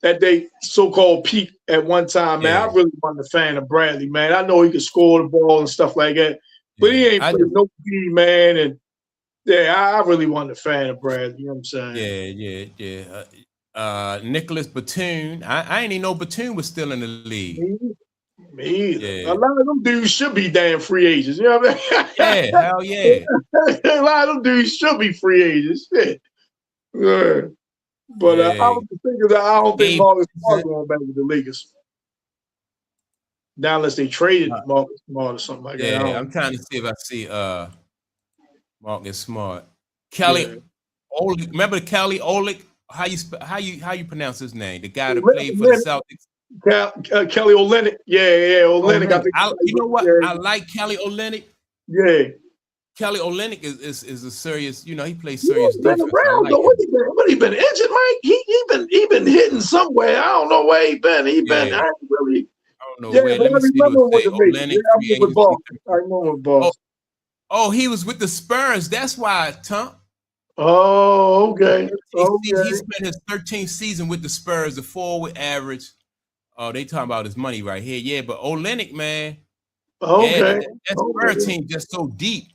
at they so-called peak at one time, man. I really wasn't a fan of Bradley, man. I know he could score the ball and stuff like that, but he ain't played no D, man. And I really wasn't a fan of Bradley. You know what I'm saying? Yeah. Nicholas Batum. I ain't even know Batum was still in the league. Me either. Yeah. A lot of them dudes should be damn free agents. You know what I mean? Yeah, hell yeah. A lot of them dudes should be free agents. Shit. Yeah. But I was thinking that I don't think Marcus Smart going back with the Lakers. Now unless they traded Marcus Smart or something like that. Yeah, I'm trying to see if I see Marcus Smart. Kelly Olynyk. Remember Kelly Olynyk? How you pronounce his name? The guy that played for the Celtics. Kelly Olynyk. Yeah, Olynyk. You know what? I like Kelly Olynyk. Yeah. Kelly Olynyk is a serious, he plays serious defense. Around, what he been injured, Mike? He been hitting somewhere. I don't know where he been. I don't know Yeah, where. but Let I me see. remember Those him with say the Lakers. Olenek Yeah, I free remember with agency. Boston. I remember with Oh, Boston. oh, he was with the Spurs. That's why, Tom. Oh, okay. He Okay. spent his 13th season with the Spurs, the forward average. Oh, they talking about his money right here. Yeah, but Olenek, man, yeah, Okay. that Spurs Okay. team just so deep.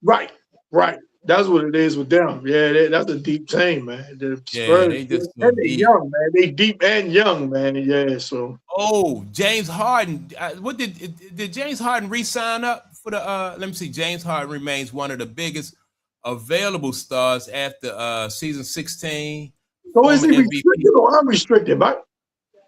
Right. Right. That's what it is with them. Yeah, that's a deep team, man. The Yeah, Spurs, they just so and they deep. young, man. They deep and young, man. Yeah, so. Oh, James Harden. What did James Harden re-sign up for the? Let me see. James Harden remains one of the biggest available stars after season 16. So is Former he MVP. restricted or unrestricted, Mike?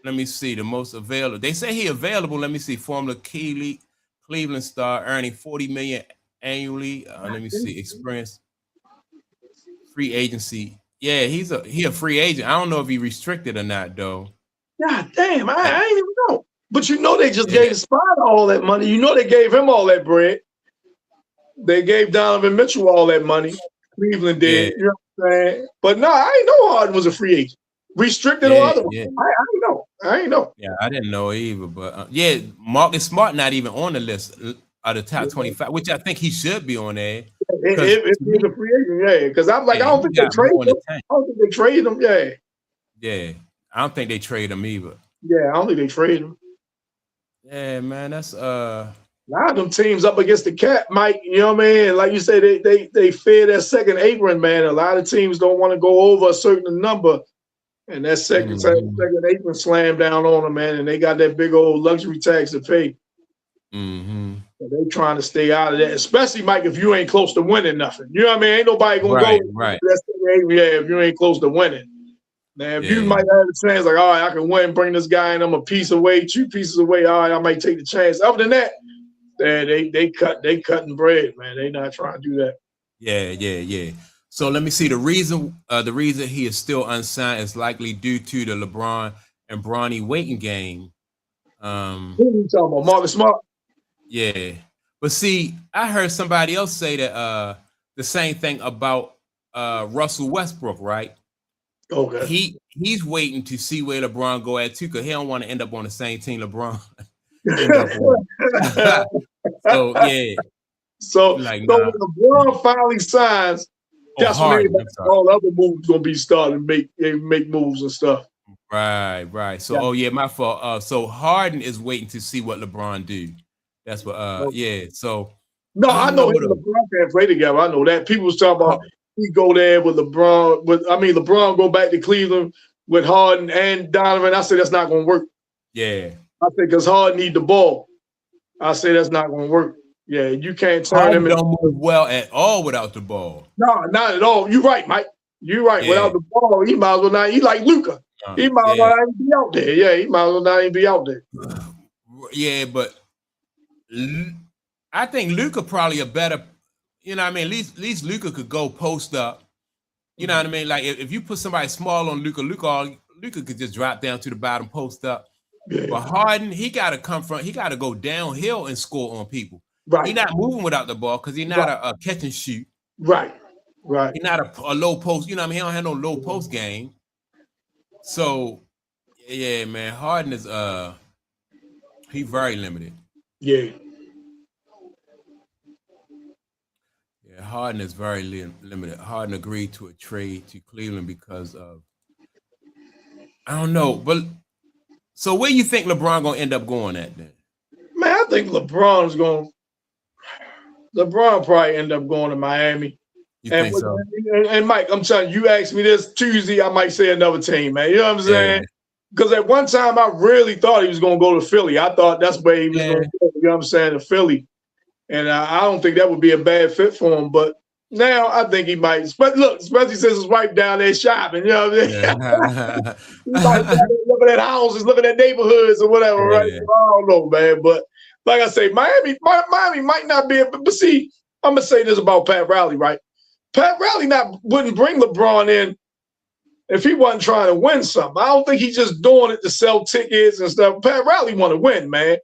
Let me see the most available. They say he available. Let me see. Former Cleveland star earning 40 million annually. Let me see. Experience free agency. Yeah, he a free agent. I don't know if he restricted or not though. God damn, I But, ain't even know. But you know they just yeah, gave Spider all that money. You know they gave him all that bread. They gave Donovan Mitchell all that money. Cleveland yeah, did. You know what I'm saying? But no, I ain't know Harden was a free agent. Restricted or yeah, otherwise. yeah. I ain't know. I ain't know. Yeah, I didn't know either, but yeah, Marcus Smart not even on the list of the top 25, which I think he should be on there because If he's a free agent, yeah. Because I'm like, yeah, I don't he think they got traded more in him. the tank. I don't think they traded him. Yeah. Yeah, I don't think they trade him either. Yeah, I don't think they traded him. Yeah, man, that's A lot of them teams up against the cap, Mike. You know what I mean? Like you say, they fear that second apron, man. A lot of teams don't want to go over a certain number, and that second apron slam down on them, man. And they got that big old luxury tax to pay. So they trying to stay out of that, especially Mike, if you ain't close to winning nothing. You know what I mean? Ain't nobody gonna go. right. That's if you ain't close to winning. Now, if you Yeah, might have a chance, like, all right, I can win, bring this guy in, I'm a piece away, 2 pieces away. All right, I might take the chance. Other than that, they cutting bread, man. They not trying to do that. yeah. So let me see. The reason he is still unsigned is likely due to the LeBron and Bronny waiting game. Who are you talking about? Marcus Smart? Yeah. But see, I heard somebody else say that the same thing about Russell Westbrook, right? Okay. He's waiting to see where LeBron go at too, because he don't want to end up on the same team LeBron end up on. So yeah. So Like when nah. LeBron finally signs, that's when Harden, all the other moves gonna be starting to make moves and stuff. Right. So my fault. So Harden is waiting to see what LeBron do. That's what yeah. So No, I I don't know know him and though. LeBron can't play together. I know that. People was talking about he go there with LeBron, LeBron go back to Cleveland with Harden and Donovan. I said that's not gonna work. Yeah. I think because Harden need the ball. I say that's not gonna work. Yeah, you can't turn Harden him in. don't move well at all without the ball. No, not at all. You're right, Mike. You're right. Yeah. Without the ball, he might as well not. He like Luka. He might as well not even be out there. Yeah, he might as well not even be out there. Yeah, but I think Luka probably a better. You know what I mean? At least Luka could go post up. You know what I mean? Like if you put somebody small on Luka could just drop down to the bottom, post up. Yeah. But Harden, he got to go downhill and score on people. Right. He's not moving without the ball because he's not a catch and shoot. Right. He's not a low post. You know what I mean? He don't have no low post game. So yeah, man, Harden is he's very limited. Yeah. Yeah, Harden is very limited. Harden agreed to a trade to Cleveland because of I don't know, but so where you think LeBron gonna end up going at then? Man, I think LeBron probably end up going to Miami. You think so? And Mike, I'm telling you, asked me this Tuesday, I might say another team, man. You know what I'm saying? Because at one time I really thought he was going to go to Philly. I thought that's where he was going to go, you know what I'm saying, to Philly. And I don't think that would be a bad fit for him. But now I think he might. But look, especially since his wife down there shopping, you know what I'm saying? He's like looking at houses, looking at neighborhoods or whatever, right? So I don't know, man. But like I say, Miami might not be. But see, I'm going to say this about Pat Riley, right? Pat Riley wouldn't bring LeBron in if he wasn't trying to win something. I don't think he's just doing it to sell tickets and stuff. Pat Riley want to win, man.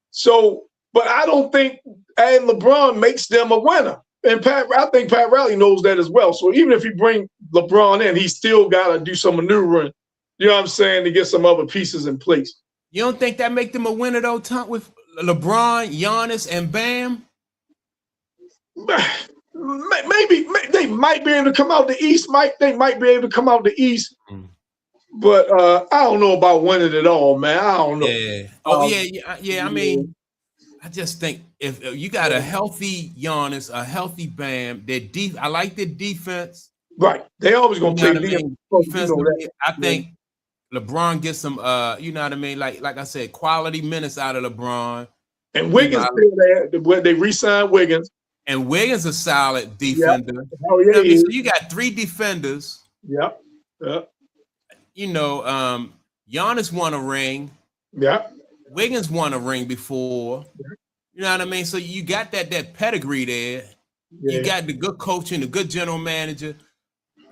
So, but I don't think adding LeBron makes them a winner. And I think Pat Riley knows that as well. So even if you bring LeBron in, he still got to do some maneuvering, you know what I'm saying, to get some other pieces in place. You don't think that make them a winner though, Tom, with LeBron, Giannis, and Bam? Maybe they might be able to come out the East. They might be able to come out the East. But I don't know about winning it all, man. I don't know. Yeah. Oh, yeah. I mean, I just think if you got a healthy Giannis, a healthy Bam, I like their defense. Right. They always gonna play defense. I think LeBron gets some you know what I mean? Like I said, quality minutes out of LeBron. And Wiggins still there. They re-signed Wiggins. And Wiggins a solid defender. Yep. Oh, yeah, you know so you got 3 defenders. Yep. You know, Giannis won a ring. Yeah. Wiggins won a ring before. You know what I mean? So you got that pedigree there. Yeah. You got the good coaching, the good general manager.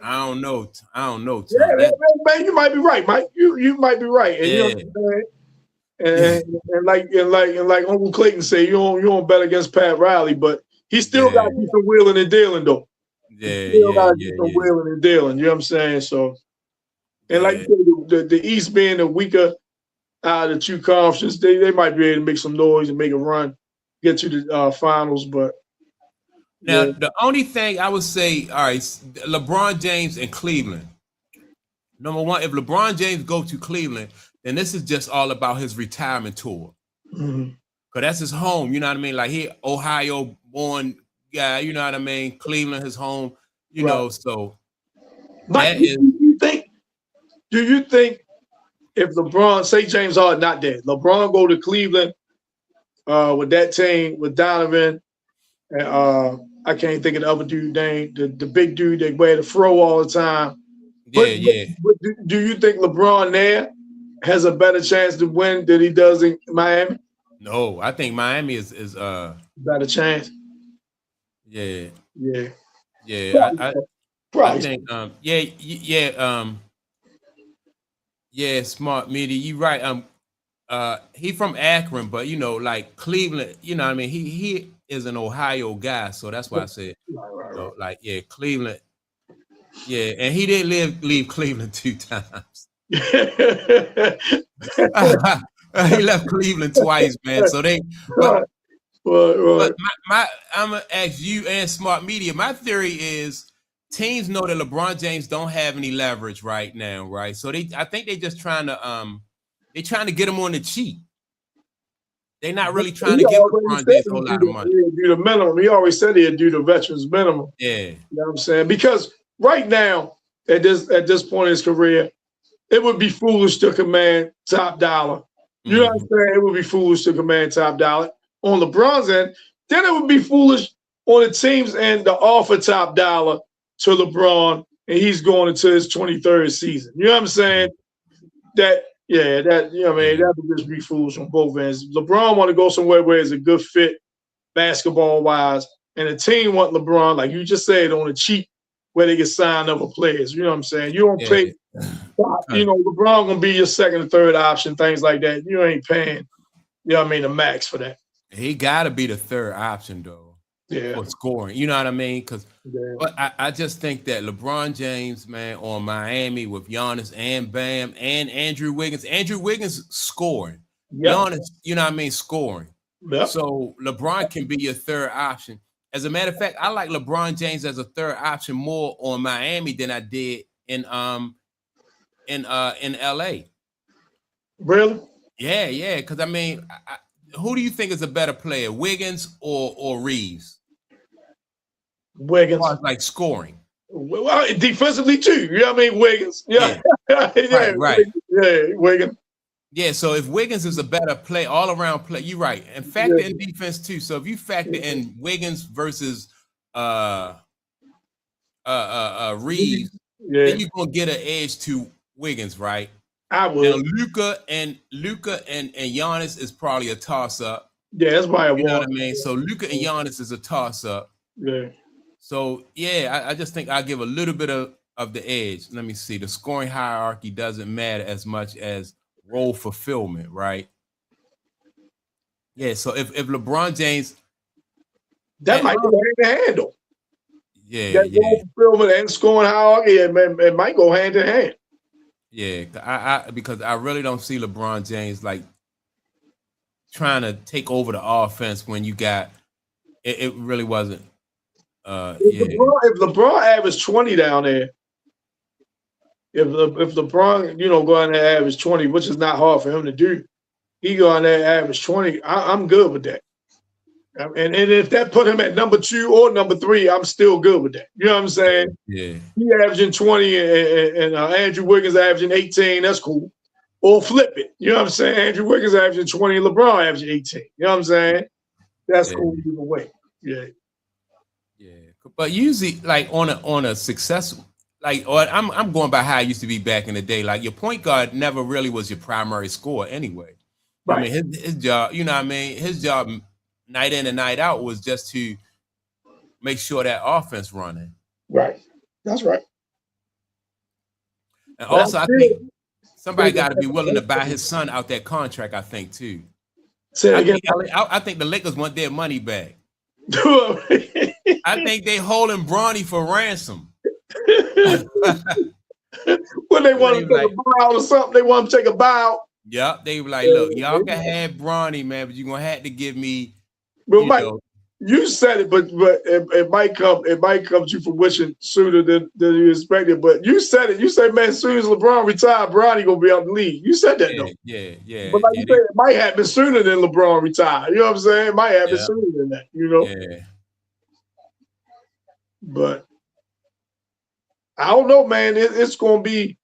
I don't know. Tom. Yeah, man, you might be right, Mike. You might be right. And you know what I'm saying? And like Uncle Clayton say, you don't bet against Pat Riley, but he still got to keep some wheeling and dealing though. Wheeling and dealing. You know what I'm saying? So, and like you said, the East being the weaker out of the 2 conferences, they might be able to make some noise and make a run, get to the finals. But now the only thing I would say, all right, LeBron James and Cleveland. Number one, if LeBron James go to Cleveland, then this is just all about his retirement tour. Because that's his home, you know what I mean? Like he Ohio born guy, you know what I mean? Cleveland, his home, you know, so Mike, do you think if LeBron, say James Harden not dead, LeBron go to Cleveland with that team, with Donovan, and I can't think of the other dude name, the big dude that wear the fro all the time. But do you think LeBron there has a better chance to win than he does in Miami? No, I think Miami is better chance. Yeah. I think smart media. You right. He from Akron, but you know, like Cleveland, you know what I mean? He is an Ohio guy, so that's why I said so, like, Cleveland. Yeah, and he did leave Cleveland 2 times. He left Cleveland twice, man. So but I'm gonna ask you and smart media. My theory is teams know that LeBron James don't have any leverage right now, right? So I think they're just trying to get him on the cheap. They're not really trying to give LeBron James a whole lot of money. Do the minimum. He always said he'd do the veterans minimum. Yeah. You know what I'm saying? Because right now, at this point in his career, it would be foolish to command top dollar. You know what I'm saying? It would be foolish to command top dollar. On LeBron's end, then it would be foolish on the team's end to offer top dollar to LeBron, and he's going into his 23rd season. You know what I'm saying? That you know what I mean, that would just be foolish on both ends. LeBron want to go somewhere where it's a good fit basketball wise, and the team want LeBron, like you just said, on the cheap where they get signed other players. You know what I'm saying? You don't pay, you know, LeBron gonna be your second or third option, things like that. You ain't paying, you know what I mean, the max for that. He gotta be the third option though. For scoring. You know what I mean? But I just think that LeBron James, man, on Miami with Giannis and Bam and Andrew Wiggins. Andrew Wiggins scoring. Giannis, you know what I mean, scoring. So LeBron can be your third option. As a matter of fact, I like LeBron James as a third option more on Miami than I did in LA. Really? Yeah. Because I mean, who do you think is a better player, Wiggins or Reeves? Wiggins, like scoring. Well, defensively too. You know what I mean? Wiggins. Yeah. Right. Yeah, Wiggins. Yeah, so if Wiggins is a better play, all around play, you're right. And factor in defense too. So if you factor in Wiggins versus Reeves, then you're gonna get an edge to Wiggins, right? I would. Now Luka and Giannis is probably a toss up. Yeah, that's why you know what I mean. So Luka and Giannis is a toss up. Yeah. So I just think I'll give a little bit of the edge. Let me see. The scoring hierarchy doesn't matter as much as role fulfillment, right? Yeah. So if LeBron James, that might go hand in hand though. Yeah. That role fulfillment and scoring hierarchy, it might go hand in hand. Yeah, because I really don't see LeBron James like trying to take over the offense when you got it really wasn't. Yeah, If LeBron averaged 20 down there, if LeBron, go in there average 20, which is not hard for him to do, he go in there average 20. I'm good with that. And if that put him at number 2 or number 3, I'm still good with that. You know what I'm saying? yeah. He averaging 20 and Andrew Wiggins averaging 18. That's cool. Or flip it. You know what I'm saying? Andrew Wiggins averaging 20, LeBron averaging 18. You know what I'm saying? That's cool either way. Yeah. Yeah. But usually, like on a successful, like, or I'm going by how it used to be back in the day. Like your point guard never really was your primary scorer anyway. Right. I mean, his job, you know what I mean? His job night in and night out was just to make sure that offense running. Right. That's right. And also, I think somebody got to be willing to buy his son out that contract, I think, too. I think the Lakers want their money back. I think they holding Bronny for ransom. When they want to take a buyout or something, they want to take a buyout. Yep, they were like, look, y'all can have Bronny, man, but you're gonna have to give me. Well, Mike, you said it, but it might come to you fruition sooner than you expected. But you said it. You said, man, as soon as LeBron retired, Bronny gonna be out the league. You said that though. Yeah. But like you said, it might happen sooner than LeBron retired. You know what I'm saying? It might happen sooner than that. You know. Yeah. But I don't know, man. It's gonna be.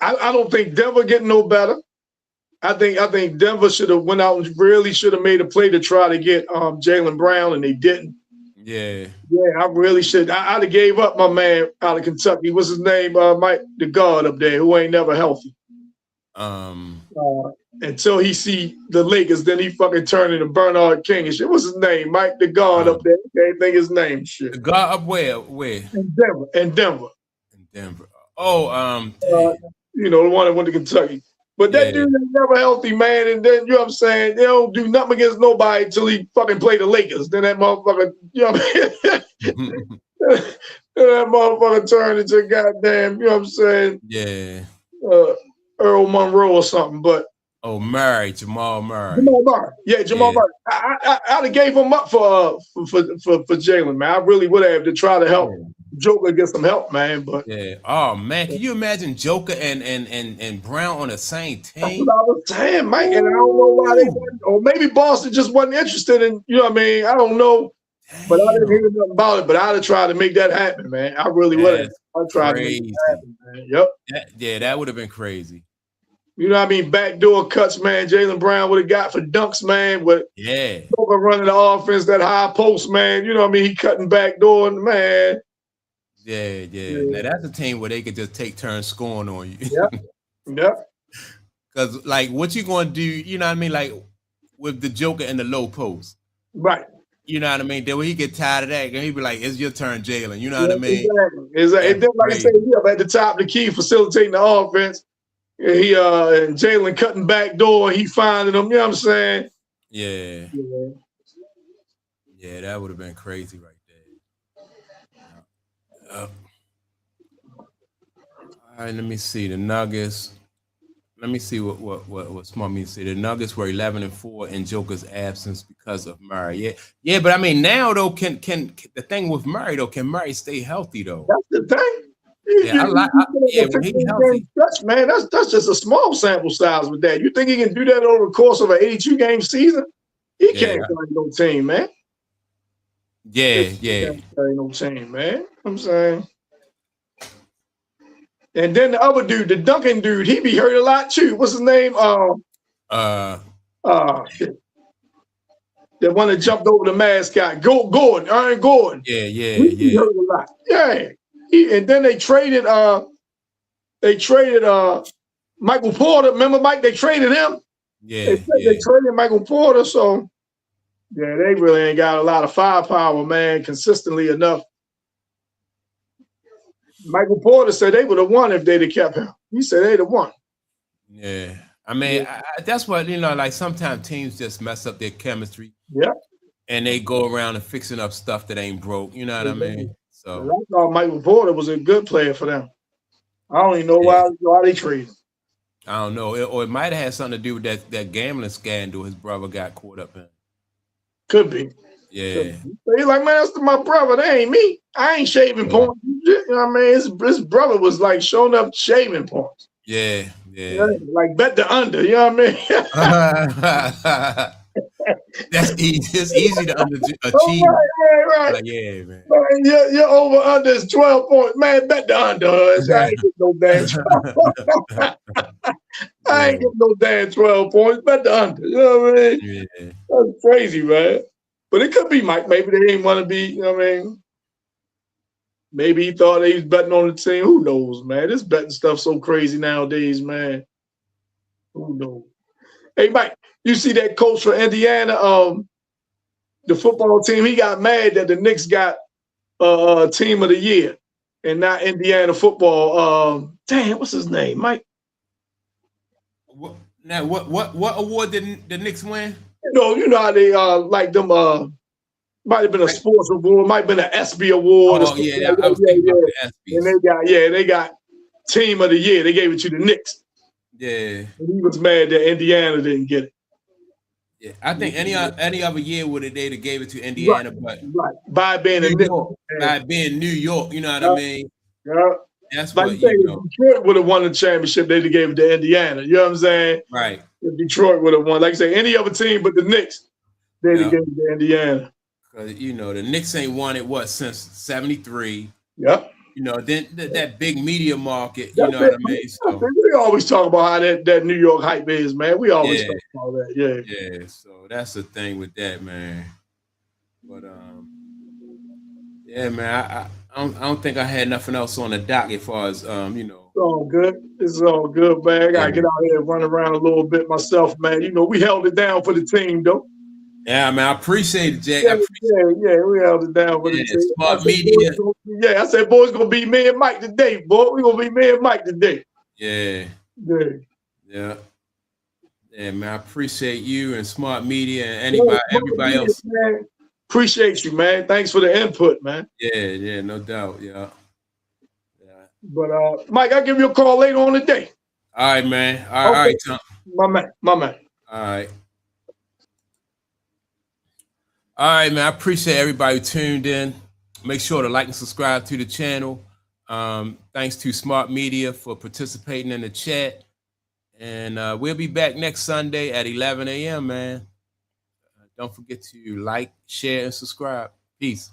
I don't think Denver getting no better. I think Denver should have went out and really should have made a play to try to get Jaylen Brown, and they didn't. Yeah, I really should. I'd have gave up my man out of Kentucky. What's his name? Mike, the guard up there, who ain't never healthy. Until he see the Lakers, then he fucking turned into Bernard King and shit. What's his name? Mike, the guard up there. Can't think his name. Shit. The guard up where? In Denver. In Denver. Oh, the one that went to Kentucky. But that dude ain't never healthy, man. And then, you know what I'm saying? They don't do nothing against nobody until he fucking play the Lakers. Then that motherfucker, you know what I mean? Then that motherfucker turned into goddamn, you know what I'm saying? Yeah. Earl Monroe or something. But Jamal Murray. Yeah, Jamal Murray. I'd have gave him up for Jaylen, man. I really would have to try to help Joker get some help, man. But oh man, can you imagine Joker and Brown on the same team? That's what I was saying, Mike. And I don't know why they weren't, or maybe Boston just wasn't interested in, you know what I mean? I don't know. Damn. But I didn't hear nothing about it. But I'd have tried to make that happen, man. I really would have. I tried to make it happen, man. Yep. That would have been crazy. You know what I mean? Backdoor cuts, man. Jaylen Brown would have got for dunks, man. With Joker running the offense, that high post, man. You know what I mean? He cutting backdoor, man. Yeah. Now that's a team where they could just take turns scoring on you. Yep. Because like, what you gonna do? You know what I mean? Like with the Joker and the low post, right? You know what I mean? Then when he get tired of that, he be like, "It's your turn, Jaylen." You know what I mean? Exactly. And then, like I said, he up at the top of the key, facilitating the offense. He and Jaylen cutting back door, he finding them. You know what I'm saying? Yeah, that would have been crazy right there. All right, let me see the Nuggets. Let me see what smart me to say. The Nuggets were 11-4 in Joker's absence because of Murray. Yeah, but I mean now though, can the thing with Murray though? Can Murray stay healthy though? That's the thing. When he's healthy, man, that's just a small sample size with that. You think he can do that over the course of an 82-game season? He can't carry no team, man. He can't carry no team, man. I'm saying. And then the other dude, the Duncan dude, he be hurt a lot too. What's his name? Shit. The one that jumped over the mascot, Gordon, Aaron Gordon. Yeah. He be hurt a lot. Yeah. And then they traded Michael Porter. Remember, Mike? They traded him. Yeah. They traded Michael Porter. So they really ain't got a lot of firepower, man, consistently enough. Michael Porter said they would have won if they'd have kept him. He said they'd have won. Yeah. I mean, that's what, like sometimes teams just mess up their chemistry. Yeah. And they go around and fixing up stuff that ain't broke. You know what I mean? So I thought Michael Porter was a good player for them. I don't even know why they traded him. I don't know, or it might have had something to do with that gambling scandal his brother got caught up in. Could be. Yeah. So he's like, man, that's my brother. That ain't me. I ain't shaving points. You know what I mean? His brother was like showing up shaving points. Yeah. Like bet the under. You know what I mean? That's easy. It's easy to underachieve. Right. Like, yeah, man. Your over under is 12 points. Man, bet the under. I ain't getting no damn 12. I ain't getting no damn 12 points. Bet the under. You know what I mean? Yeah. That's crazy, man. But it could be, Mike. Maybe they didn't want to be, you know what I mean? Maybe he thought they was betting on the team. Who knows, man? This betting stuff so crazy nowadays, man. Who knows? Hey, Mike, you see that coach for Indiana, the football team, he got mad that the Knicks got team of the year and not Indiana football. Damn, what's his name, Mike? What award did the Knicks win? You know how they like them. Might have been a sports award, might have been an ESPY award. Oh yeah, I was thinking about the ESPYs. And they got team of the year. They gave it to the Knicks. Yeah, and he was mad that Indiana didn't get it. Yeah, I think any other year would have they'd gave it to Indiana, but by being New York, you know what I mean? Yeah. That's like what Detroit would have won the championship, they'd have gave it to Indiana. You know what I'm saying? Right. If Detroit would have won, like I say, any other team but the Knicks, they'd have gave it to Indiana. Because the Knicks ain't won it since '73. Yep. Then that big media market, you know what I mean? So we always talk about how that New York hype is, man. We always talk about that. Yeah. So that's the thing with that, man. But yeah, man. I don't think I had nothing else on the docket as far as It's all good. It's all good, man. I gotta get out here and run around a little bit myself, man. We held it down for the team, though. Yeah, man, I appreciate it, Jay. Yeah, we held it down for the team. Smart media. I said, boys, gonna be me and Mike today, boy. We gonna be me and Mike today. Yeah, man. I appreciate you and Smart Media and everybody else. Man. Appreciate you, man. Thanks for the input, man. Yeah, no doubt. Yeah. But Mike, I'll give you a call later on today. All right, man. All right, Tom. My man. All right. All right, man. I appreciate everybody who tuned in. Make sure to like and subscribe to the channel. Thanks to Smart Media for participating in the chat. And we'll be back next Sunday at 11 a.m., man. Don't forget to like, share, and subscribe. Peace.